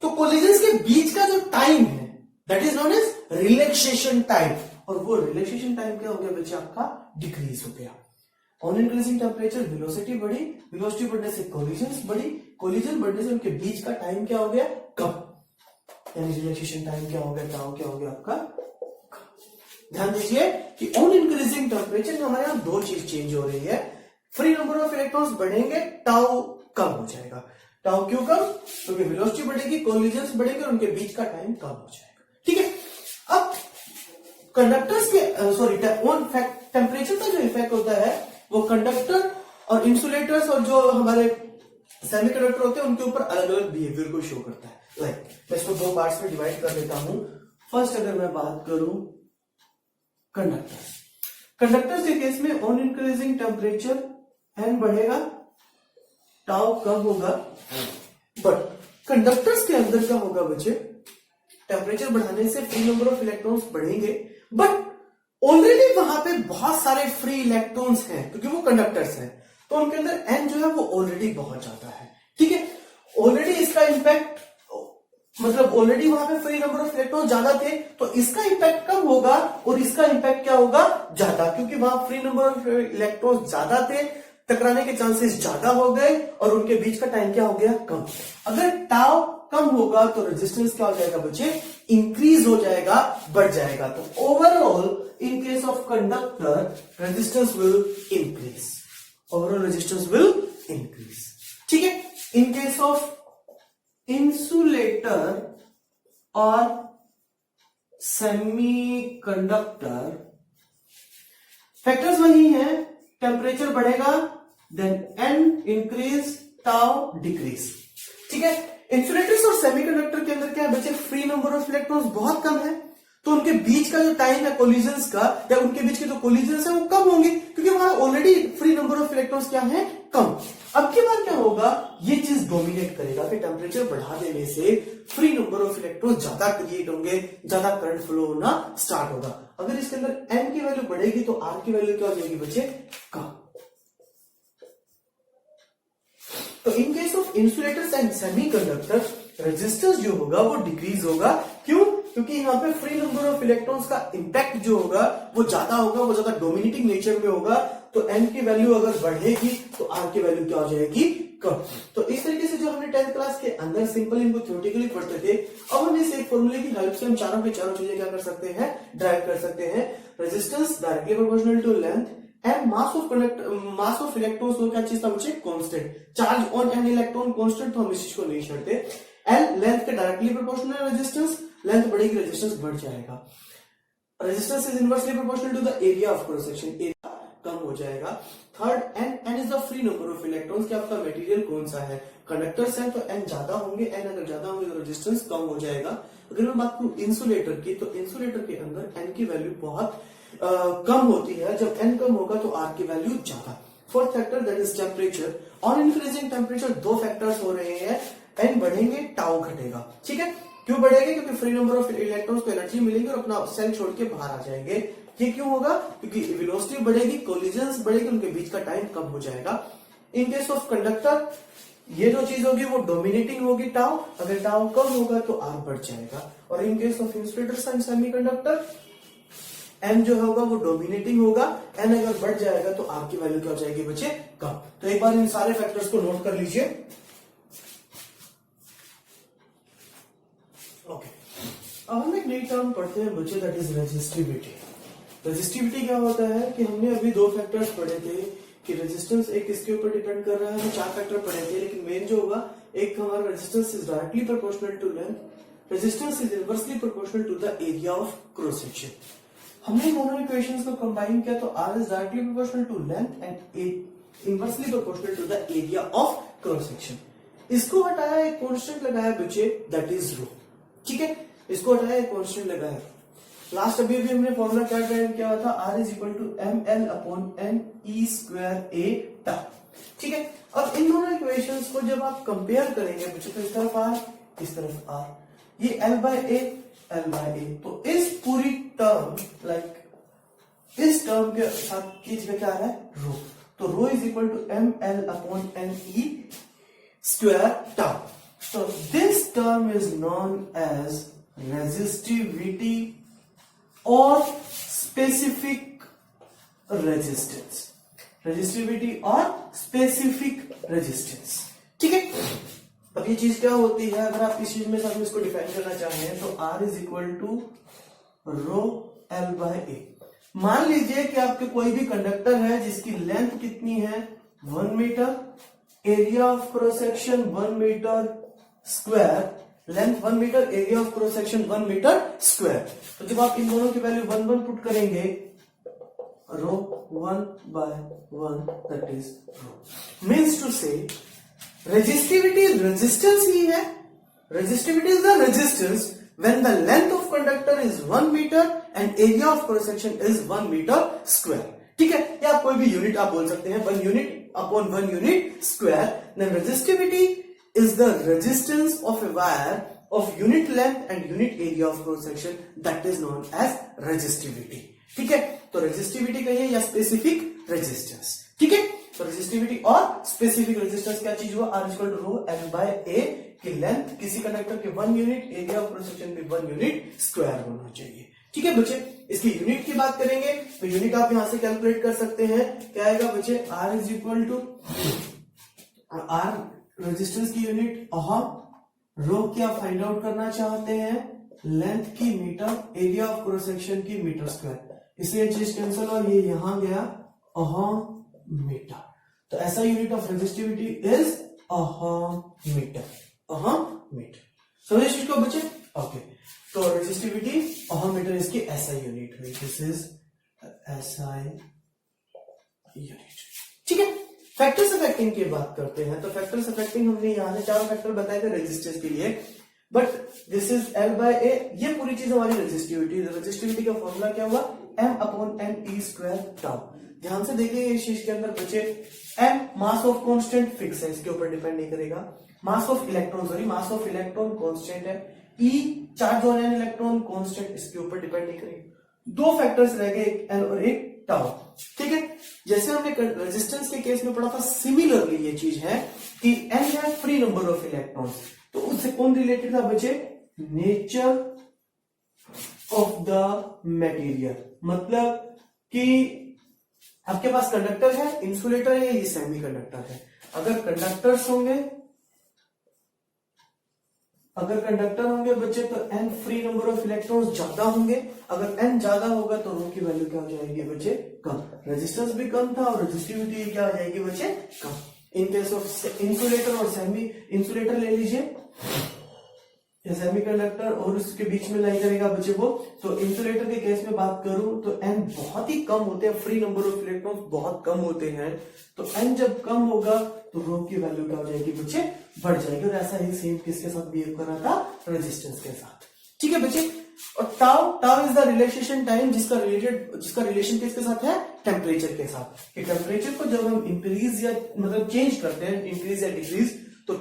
तो कोलिजन्स के बीच का जो टाइम है that is known age relaxation time, और वो रिलैक्सेशन टाइम क्या हो गया बच्चे आपका डिक्रीज हो गया। ऑन इंक्रीजिंग टेम्परेचर वेलोसिटी बढ़ी, वेलोसिटी बढ़ने से कोलिजन बढ़ी, कोलिजन बढ़ने से उनके बीच का टाइम क्या हो गया कम, यानी रिलैक्सेशन टाइम क्या हो गया, टाउ क्या हो गया आपका। ध्यान दीजिए कि ऑन इंक्रीजिंग टेम्परेचर में हमारे यहां दो चीज चेंज हो रही है, फ्री नंबर ऑफ इलेक्ट्रॉन्स बढ़ेंगे, टाउ कम हो जाएगा। टाउ क्यों कम, क्योंकि वेलोसिटी बढ़ेगी, कोलिजन बढ़ेंगे, उनके बीच का टाइम कम हो जाएगा। ठीक है, अब कंडक्टर्स के सॉरी ऑन टेम्परेचर का जो इफेक्ट होता है वो कंडक्टर और इंसुलेटर्स और जो हमारे सेमीकंडक्टर होते हैं उनके ऊपर अलग अलग बिहेवियर को शो करता है। लाइक मैं इसको दो पार्ट्स में डिवाइड कर देता हूं। फर्स्ट अगर मैं बात करूं कंडक्टर्स, कंडक्टर्स के केस में ऑन इंक्रीजिंग टेम्परेचर एन बढ़ेगा, टाउ कम होगा, बट कंडक्टर्स के अंदर क्या होगा बच्चे, टेम्परेचर बढ़ाने से फ्री नंबर ऑफ इलेक्ट्रॉन्स बढ़ेंगे, बट ऑलरेडी वहां पे बहुत सारे फ्री इलेक्ट्रॉन्स हैं क्योंकि वो कंडक्टर्स हैं, तो उनके अंदर एन जो है वो ऑलरेडी बहुत ज्यादा है। ठीक है, ऑलरेडी इसका इंपैक्ट मतलब ऑलरेडी वहां पे फ्री नंबर ऑफ इलेक्ट्रॉन ज्यादा थे, तो इसका इंपैक्ट कम होगा और इसका इंपैक्ट क्या होगा ज्यादा, क्योंकि वहां फ्री नंबर ऑफ इलेक्ट्रॉन ज्यादा थे, टकराने के चांसेस ज्यादा हो गए और उनके बीच का टाइम क्या हो गया कम। अगर टाउ कम होगा तो रेजिस्टेंस क्या हो जाएगा बच्चे, इंक्रीज हो जाएगा, बढ़ जाएगा। तो overall in case of conductor resistance will increase, overall resistance will increase. ठीक है, इन केस ऑफ इंसुलेटर और सेमीकंडक्टर फैक्टर्स वही हैं, टेम्परेचर बढ़ेगा then N increase, tau decrease. ठीक है, इंसुलेटर्स और सेमीकंडक्टर के अंदर क्या है बच्चे, फ्री नंबर ऑफ इलेक्ट्रॉन्स बहुत कम है, तो उनके बीच का जो टाइम है कोलिजन्स का, या उनके बीच के जो कोलिजन्स है वो कम होंगे क्योंकि वहां already free number of electrons क्या है कम। अब की बार क्या होगा, ये चीज डोमिनेट करेगा कि टेम्परेचर बढ़ा देने से फ्री नंबर ऑफ इलेक्ट्रॉन्स ज्यादा क्रिएट होंगे, ज्यादा करंट फ्लो होना स्टार्ट होगा। अगर इसके अंदर एन की वैल्यू बढ़ेगी तो आर की वैल्यू क्या हो जाएगी बच्चे, कम। तो इन case of insulators and semiconductor resistance जो होगा वो डिक्रीज होगा। क्यों, क्योंकि यहाँ पे फ्री नंबर ऑफ इलेक्ट्रॉन्स का इंपैक्ट जो होगा वो ज्यादा होगा, वो ज्यादा डोमिनेटिंग नेचर में होगा, तो एन की वैल्यू अगर बढ़ेगी तो आर की वैल्यू क्या हो जाएगी कम। तो इस तरीके से जो हमने 10th क्लास के अंदर सिंपल इनको थ्योरेटिकली पढ़ते थे, अब हम इस एक फॉर्मूले की हेल्प से हम चारों के चारों चीजें क्या कर सकते हैं, ड्राइव कर सकते हैं। Resistance directly proportional to length and mass of electrons वो क्या चीज था मुझे, constant. Charge on an electron constant, तो हम इस चीज को नहीं छेड़ते। एल लेंथ के डायरेक्टली प्रोपोर्शनल रेजिस्टेंस, लेंथ बढ़ेगी रेजिस्टेंस बढ़ जाएगा। Resistance is inversely proportional to the area of cross section, area कम हो जाएगा। Third, n is the free number of electrons, कि आपका मटेरियल कौन सा है, कंडक्टर्स है तो एन ज्यादा होंगे, एन अगर ज्यादा होंगे तो रेजिस्टेंस कम हो जाएगा। अगर मैं बात करूं इंसुलेटर की, तो इंसुलेटर के अंदर एन की वैल्यू बहुत कम होती है, जब एन कम होगा तो आर की वैल्यू ज्यादा। Fourth factor that is temperature, on increasing temperature दो फैक्टर्स हो रहे हैं, एन बढ़ेंगे टाउ घटेगा। ठीक है, क्यों बढ़ेगा, क्योंकि फ्री नंबर ऑफ इलेक्ट्रॉन्स को एनर्जी मिलेगी और अपना सेल छोड़ के बाहर आ जाएंगे। ये क्यों होगा, क्योंकि वेलोसिटी बढ़ेगी, कोलिजन्स बढ़ेगी, उनके बीच का टाइम कम हो जाएगा। इन केस ऑफ कंडक्टर ये जो चीज होगी वो डोमिनेटिंग होगी टाउ, अगर टाउ कम होगा तो आर बढ़ जाएगा। और in case of insulators and semiconductor N जो होगा वो डोमिनेटिंग होगा, एन अगर बढ़ जाएगा तो आर की वैल्यू क्या हो जाएगी बच्चे, कम। तो एक बार इन सारे फैक्टर्स को नोट कर लीजिए। ओके, अब हम एक नई टर्म पढ़ते हैं बच्चे, दैट इज रेजिस्टिविटी। रेजिस्टिविटी क्या होता है कि हमने अभी दो फैक्टर्स पढ़े थे कि रेजिस्टेंस एक किसके ऊपर डिपेंड कर रहा है, हम चार फैक्टर पढ़े थे, लेकिन मेन जो होगा एक हमारा resistance is directly proportional to length, resistance is inversely proportional to the area of cross section. हमने दोनों इक्वेशंस को कंबाइन किया तो R is directly proportional to length and inversely proportional to the area of cross section. इसको हटाया, एक constant लगाया बच्चे, दैट इज रो। ठीक है, इसको हटाया, एक कांस्टेंट लगाया। लास्ट अभी हमने फॉर्मूला क्या ड्राइव किया हुआ था, R is equal to M L upon N E square A tau. ठीक है, अब इन दोनों इक्वेशंस को जब आप कंपेयर करेंगे बच्चे, तो इस तरफ आर, इस तरफ आर, ये L by A, L by A, तो इस पूरी टर्म लाइक इस टर्म के साथ बीच में क्या आ रहा है, रो। तो rho is equal to M L upon N E square tau. So this term is known as resistivity और स्पेसिफिक रेजिस्टेंस, रेजिस्टिविटी और स्पेसिफिक रेजिस्टेंस। ठीक है, अब ये चीज क्या होती है, अगर आप इस चीज में सब इसको डिफाइन करना चाहें तो R is equal to rho L by A. मान लीजिए कि आपके कोई भी कंडक्टर है जिसकी लेंथ कितनी है 1 metre, area of cross section 1 metre square, length 1 metre, area of cross section 1 metre square. तो जब आप इन दोनों की वैल्यू 1 1 पुट करेंगे, rho 1 by 1 that is rho, means to say resistivity resistance ही है, resistivity is the resistance when the length of conductor is 1 meter and area of cross section is 1 meter square। ठीक है, या कोई भी unit आप बोल सकते हैं 1 unit upon 1 unit square। then resistivity is the resistance of a wire of unit length and unit area of cross section, that is known as resistivity। ठीक है, तो रेजिस्टिविटी कहिए या स्पेसिफिक रेजिस्टेंस। ठीक है, तो रेजिस्टिविटी और स्पेसिफिक रेजिस्टेंस क्या चीज हुआ, R equal to rho L by A की लेंथ किसी कंडक्टर के 1 unit, area of cross section भी 1 यूनिट स्क्वायर होना चाहिए। ठीक है बच्चे, इसकी यूनिट की बात करेंगे तो यूनिट आप यहां से कैलकुलेट कर सकते हैं, क्या आएगा बच्चे, R is equal to R resistance की यूनिट ओहम, रो क्या फाइंड आउट करना चाहते हैं, लेंथ की metre, area of cross section की मीटर स्क्वायर, इसलिए चीज कैंसिल और ये यहां गया ओहम मीटर। तो ऐसा unit of resistivity is ohm metre, ohm metre. समझे चीज को बच्चे? ओके, तो रेजिस्टिविटी ओहम मीटर इसकी एसआई यूनिट हुई, दिस इज एसआई यूनिट। ठीक है, फैक्टर्स अफेक्टिंग की बात करते हैं। तो फैक्टर्स अफेक्टिंग हमने यहां से 4 फैक्टर बताए थे रेजिस्टेंस के लिए, but this is L by A, ये पूरी चीज हमारी रेजिस्टिविटी। रेजिस्टिविटी का फॉर्मूला क्या हुआ, M upon N E square tau. ध्यान से देखिए इस चीज के अंदर बच्चे, M mass of constant fix है, इसके ऊपर डिपेंड नहीं करेगा। Mass of electron, sorry mass of electron constant है। E charge on an electron constant, इसके ऊपर डिपेंड नहीं करेगा। 2 फैक्टर्स रह गए, एक L और एक टाउ। ठीक है, जैसे हमने रेजिस्टेंस के केस में पढ़ा था, सिमिलरली ये चीज है कि N है फ्री नंबर ऑफ इलेक्ट्रॉन्स, तो उससे कौन रिलेटेड था बच्चे, नेचर ऑफ द मटेरियल। मतलब कि आपके पास कंडक्टर है, इंसुलेटर है, ये सेमी कंडक्टर है। अगर कंडक्टर्स होंगे, अगर कंडक्टर होंगे बच्चे तो N free number of electrons ज्यादा होंगे। अगर N ज्यादा होगा तो रो की वैल्यू क्या हो जाएगी बच्चे, कम। रेजिस्टेंस भी कम था और रेजिस्टिविटी क्या हो जाएगी बच्चे, कम। इन केस ऑफ इंसुलेटर और सेमी, इंसुलेटर ले लीजिए, सेमी कंडक्टर और उसके बीच में लाई करेगा बच्चे वो, तो इंसुलेटर के केस में बात करूं तो N बहुत ही कम होते हैं, फ्री नंबर ऑफ इलेक्ट्रॉन्स बहुत कम होते हैं। तो N जब कम होगा तो रो की वैल्यू क्या हो जाएगी बच्चे, बढ़ जाएगी। और ऐसा ही सेम किसके साथ बिहेव कर रहा था, रेजिस्टेंस के साथ। ठीक है बच्चे, और tau is the relation time, जिसका रिलेशन किसके साथ है, टेम्परेचर के साथ। कि टेम्परेचर को जब हम इंक्रीज या मतलब चेंज करते हैं, इंक्रीज या डिक्रीज, तो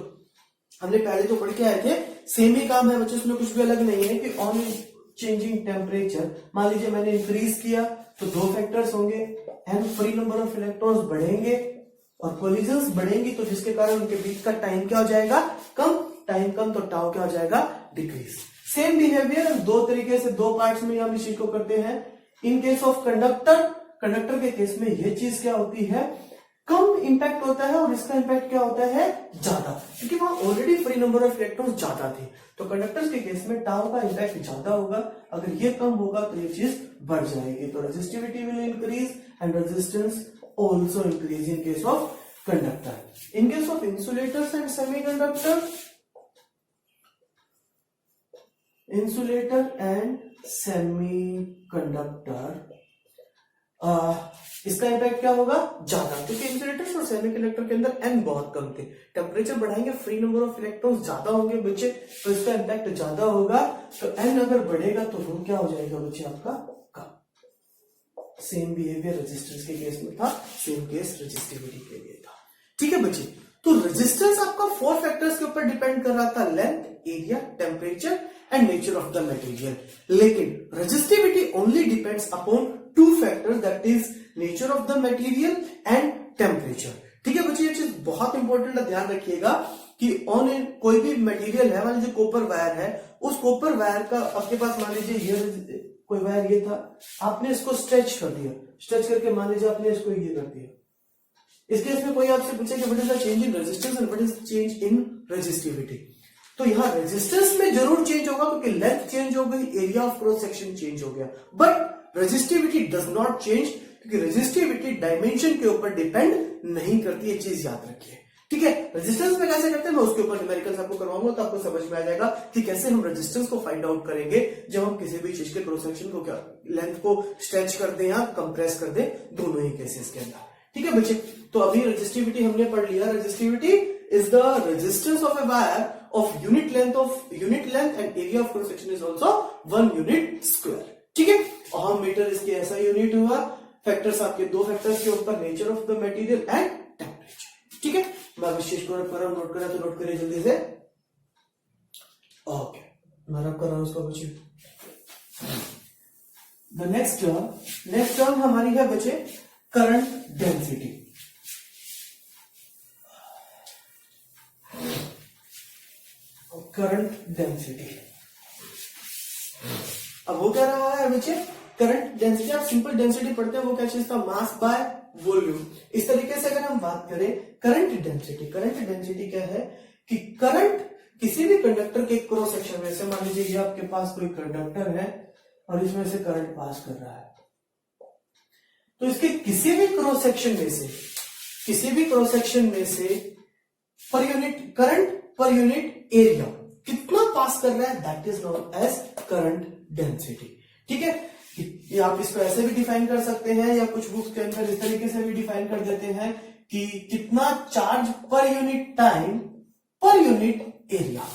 हमने पहले तो पढ़ के आए थे, सेम ही काम है बच्चे, उसमें कुछ भी अलग नहीं है कि ऑन चेंजिंग टेम्परेचर, मान लीजिए मैंने इंक्रीज किया तो 2 फैक्टर्स होंगे, N free number of electrons बढ़ेंगे और कोलिजन्स बढ़ेंगी, तो जिसके कारण उनके बीच का टाइम क्या हो जाएगा, कम। टाइम कम तो टाउ क्या हो जाएगा, डिक्रीज। सेम बिहेवियर 2 तरीके से 2 पार्ट्स में हम इस चीज को करते हैं। इन केस ऑफ कंडक्टर के केस में यह चीज क्या होती है, कम इंपैक्ट होता है और इसका इंपैक्ट क्या होता है, ज्यादा, क्योंकि वहां already free number of electrons ज्यादा थे। तो कंडक्टर्स के केस में टाउ का इंपैक्ट ज्यादा होगा, अगर ये कम होगा तो ये चीज बढ़ जाएगी। तो resistivity will increase and resistance also increase in case of conductor. In case of insulators and semiconductor, insulator and semiconductor, इसका इंपैक्ट क्या होगा, ज्यादा, क्योंकि इंसुलेटर्स और सेमीकंडक्टर के अंदर N बहुत कम थे। टेम्परेचर बढ़ाएंगे, फ्री नंबर ऑफ इलेक्ट्रॉन्स ज्यादा होंगे बच्चे, तो इसका इंपैक्ट ज्यादा होगा। तो N अगर बढ़ेगा तो रो क्या हो जाएगा बच्चे आपका, कम। सेम बिहेवियर रेजिस्टेंस के केस में था, सेम केस रेजिस्टिविटी के लिए था। ठीक है बच्चे, तो रेजिस्टेंस आपका 4 फैक्टर्स के ऊपर डिपेंड कर रहा था, length, area, temperature and nature of the material. लेकिन resistivity only depends upon 2 factors, that is nature of the material and temperature. ठीक है बच्चे, ये चीज बहुत इंपॉर्टेंट है, ध्यान रखिएगा कि ऑन कोई भी मटेरियल है, मान लीजिए कॉपर वायर है, उस कॉपर वायर का आपके पास मान लीजिए ये कोई वायर ये था, आपने इसको स्ट्रेच कर दिया, स्ट्रेच करके मान लीजिए आपने इसको ये कर दिया। इस केस में कोई आपसे पूछे कि what is the change in resistance and what is the change in resistivity, तो यहां रेजिस्टेंस में जरूर चेंज होगा क्योंकि लेंथ चेंज हो गई, area of cross section change हो गया, but resistivity does not change क्योंकि रेजिस्टिविटी डायमेंशन के ऊपर डिपेंड नहीं करती, ये चीज याद रखिए, ठीक है। रेजिस्टेंस में कैसे करते हैं मैं उसके ऊपर न्यूमेरिकल्स आपको करवाऊंगा तो आपको समझ में आ जाएगा कि कैसे हम रेजिस्टेंस को फाइंड आउट करेंगे जब हम किसी भी चीज के क्रॉस सेक्शन को क्या लेंथ को स्ट्रेच कर दें या कंप्रेस कर दें, दोनों ही केसेस के अंदर, ठीक है बच्चे। तो अभी रेजिस्टिविटी हमने पढ़ लिया, resistivity is the resistance of a wire of unit length and area of cross section is also 1 unit square, ठीक है। ओहम मीटर इसके ऐसा यूनिट हुआ, फैक्टर्स आपके दो फैक्टर्स के ऊपर, nature of the material and temperature, ठीक है। मैं विशेष को रब कर रहा हूं, नोट करा तो नोट करिए जल्दी से, ओके मैं रब कर रहा हूं उसको बच्चे। द नेक्स्ट टर्म हमारी है बच्चे करंट डेंसिटी। करंट डेंसिटी, अब वो क्या रहा है बच्चे, करंट डेंसिटी, आप सिंपल डेंसिटी पढ़ते हैं वो क्या चीज था, मास बाय वॉल्यूम। इस तरीके से अगर हम बात करें करंट डेंसिटी क्या है कि करंट किसी भी कंडक्टर के क्रॉस सेक्शन में से, मान लीजिए ये आपके पास कोई कंडक्टर है और इसमें से करंट पास कर रहा है, तो इसके किसी भी क्रॉस सेक्शन में से per unit current per unit area कितना पास कर रहा है, that is known as current density, ठीक है। ये आप इसको ऐसे भी डिफाइन कर सकते हैं या कुछ बुक्स के अंदर इस तरीके से भी डिफाइन कर देते हैं कि कितना charge per unit time per unit area,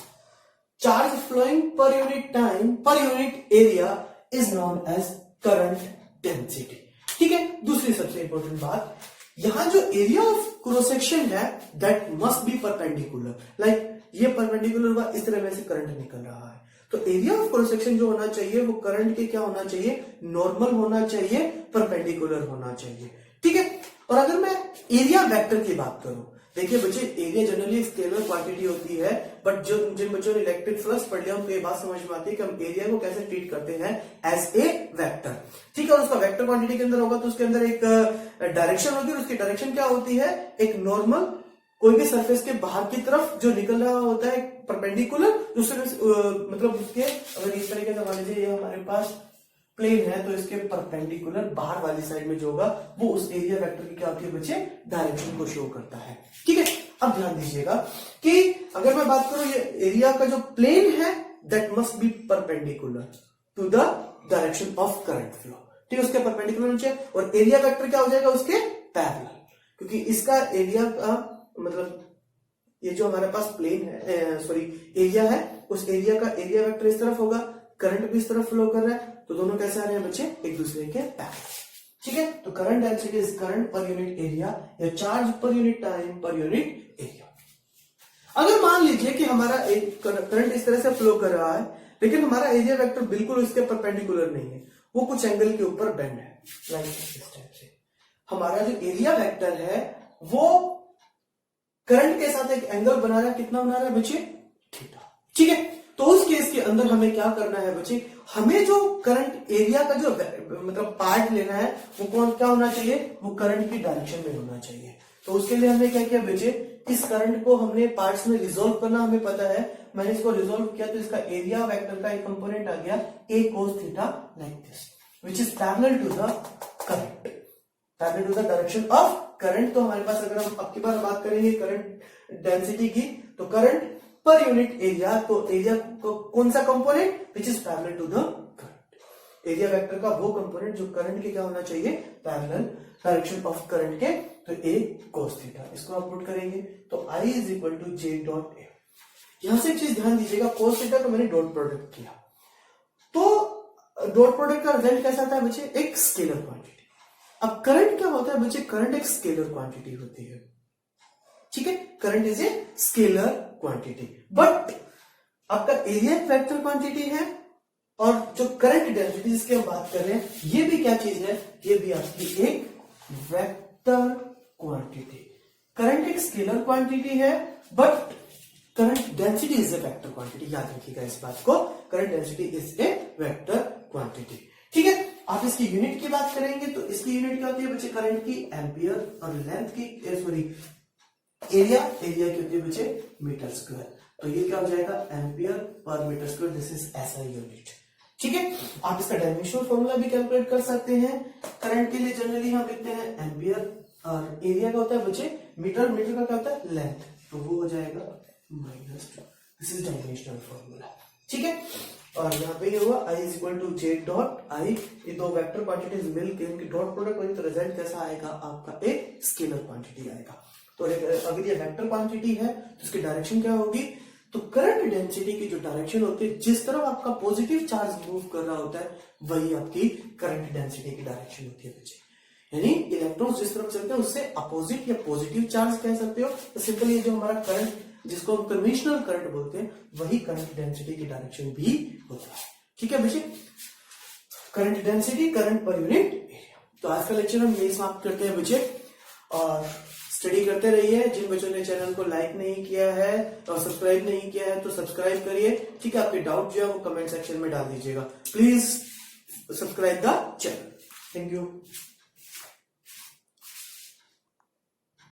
charge flowing per unit time per unit area is known as current density, ठीक है। दूसरी सबसे इंपॉर्टेंट बात, यहां जो एरिया ऑफ क्रॉस सेक्शन है that must be perpendicular, like ये परपेंडिकुलर हुआ, इस तरह में से करंट निकल रहा है, तो एरिया ऑफ क्रॉस सेक्शन जो होना चाहिए वो करंट के क्या होना चाहिए, नॉर्मल होना चाहिए, परपेंडिकुलर होना चाहिए, ठीक है। और अगर मैं एरिया वेक्टर की बात करूं, देखिए बच्चे एरिया जनरली स्केलर क्वांटिटी होती है, बट जो जिन बच्चों ने इलेक्ट्रिक फ्लक्स पढ़ लिया उनको ये बात समझ में आती है कि हम एरिया को कैसे ट्रीट करते हैं, एज ए वेक्टर, ठीक है। और उसका वेक्टर क्वांटिटी के अंदर होगा तो उसके अंदर एक डायरेक्शन होगी, और उसकी डायरेक्शन क्या होती है, एक नॉर्मल कोई भी सरफेस के बाहर की तरफ जो निकल रहा होता है परपेंडिकुलर, दूसरे मतलब उसके, अगर इस तरीके से मान लीजिए ये हमारे पास प्लेन है तो इसके परपेंडिकुलर बाहर वाली साइड में जो होगा वो उस एरिया वेक्टर की क्या होती है बच्चे, डायरेक्शन को शो करता है, ठीक है। अब ध्यान दीजिएगा कि अगर मैं बात करूं ये एरिया का जो प्लेन है that must be perpendicular to the direction of current flow, ठीक है, उसके परपेंडिकुलर होना चाहिए, और एरिया वेक्टर क्या हो जाएगा उसके पैरेलल, क्योंकि इसका एरिया का मतलब ये जो हमारे पास प्लेन है सॉरी एरिया है, उस एरिया का एरिया वेक्टर इस तरफ होगा, करंट भी इस तरफ फ्लो कर रहा है, तो दोनों कैसे आ रहे हैं बच्चे, एक दूसरे के पैरेलल, ठीक है। तो current density is current per unit area या charge per unit time per unit area. अगर मान लीजिए कि हमारा एक करंट इस तरह से फ्लो कर रहा है लेकिन हमारा एरिया वेक्टर बिल्कुल इसके परपेंडिकुलर नहीं है, वो कुछ एंगल के ऊपर बेंड है, लाइक इस टाइप से, हमारा जो एरिया वेक्टर है वो करंट के साथ एक एंगल बना रहा है, कितना बना रहा है बच्चे, थीटा, ठीक है। तो उस केस के अंदर हमें क्या करना है बच्चे, हमें जो करंट एरिया का जो मतलब पार्ट लेना है वो कौन क्या होना चाहिए, वो करंट की डायरेक्शन में होना चाहिए। तो उसके लिए हमने क्या किया बच्चे, इस करंट को हमने पार्ट्स में रिजोल्व करना हमें पता है, मैंने इसको रिजोल्व किया तो इसका एरिया वेक्टर का एक कंपोनेंट आ गया a cos theta like this, which is parallel to the current, parallel to the direction of current. तो हमारे पास अगर हम आपके पास बात करेंगे करंट डेंसिटी की, तो करंट पर यूनिट एरिया, तो एरिया को कौन सा component, which is parallel to the current, area vector का वो कंपोनेंट जो करंट के क्या होना चाहिए, पैरेलल डायरेक्शन ऑफ करंट के, तो a cos थीटा, इसको आप पुट करेंगे तो I is equal to j dot A. यहां से एक चीज ध्यान दीजिएगा, cos थीटा को मैंने डॉट प्रोडक्ट किया, तो डॉट प्रोडक्ट का रिजल्ट कैसा आता है बच्चे, एक स्केलर क्वांटिटी। अब करंट क्या होता है बच्चे, करंट एक स्केलर क्वांटिटी होती है, ठीक है, current is a scalar quantity, but आपका एरिया वेक्टर क्वांटिटी है, और जो करंट डेंसिटी जिसकी हम बात कर रहे हैं ये भी क्या चीज है, ये भी आपकी एक वेक्टर क्वांटिटी। करंट एक स्केलर क्वांटिटी है but current density is a vector quantity, याद रखिएगा इस बात को, current density is a vector quantity. ठीक है, आप इसकी यूनिट की बात करेंगे तो इसकी यूनिट क्या होती है बच्चे, करंट की एम्पियर और लेंथ की एरिया की होती है बच्चे मीटर स्क्वायर। तो ये क्या हो जाएगा, ampere per metre square, this is SI unit. ठीक है, आप इसका डायमेंशनल फॉर्मूला भी कैलकुलेट कर सकते हैं। करंट के लिए जनरली हम लिखते हैं एम्पियर और एरिया का होता है बच्चे मीटर, मीटर का क्या होता है लेंथ, तो वो हो जाएगा -2, दिस इज डायमेंशनल फॉर्मूला। ठीक है, और यहाँ पे ये हुआ I is equal to J dot I, ये दो वेक्टर क्वांटिटीज मिलकर इनकी डॉट प्रोडक्ट होगी तो रिजल्ट कैसा आएगा आपका, एक स्केलर क्वांटिटी आएगा। तो अगर ये वेक्टर क्वांटिटी है तो इसकी डायरेक्शन क्या होगी, तो करंट डेंसिटी की जो डायरेक्शन होती है, जिस तरफ आपका पॉजिटिव चार्ज मूव कर रहा होता है वही आपकी करंट डेंसिटी की डायरेक्शन होती है बच्चे। यानी इलेक्ट्रॉन्स जिस तरफ चलते हैं उससे अपोजिट या पॉजिटिव चार्ज कह सकते हो। तो सिंपली जो हमारा करंट जिसको हम कन्वेंशनल करंट बोलते हैं वही करंट डेंसिटी की डायरेक्शन भी होता है। ठीक है बच्चे, current density, current per unit area. तो आज का लेक्चर हम यही समाप्त करते हैं बच्चे, और स्टडी करते रहिए। जिन बच्चों ने चैनल को लाइक नहीं किया है और सब्सक्राइब नहीं किया है तो सब्सक्राइब करिए। ठीक है, आपके डाउट जो है वो कमेंट सेक्शन में डाल दीजिएगा। Please subscribe the channel. Thank you.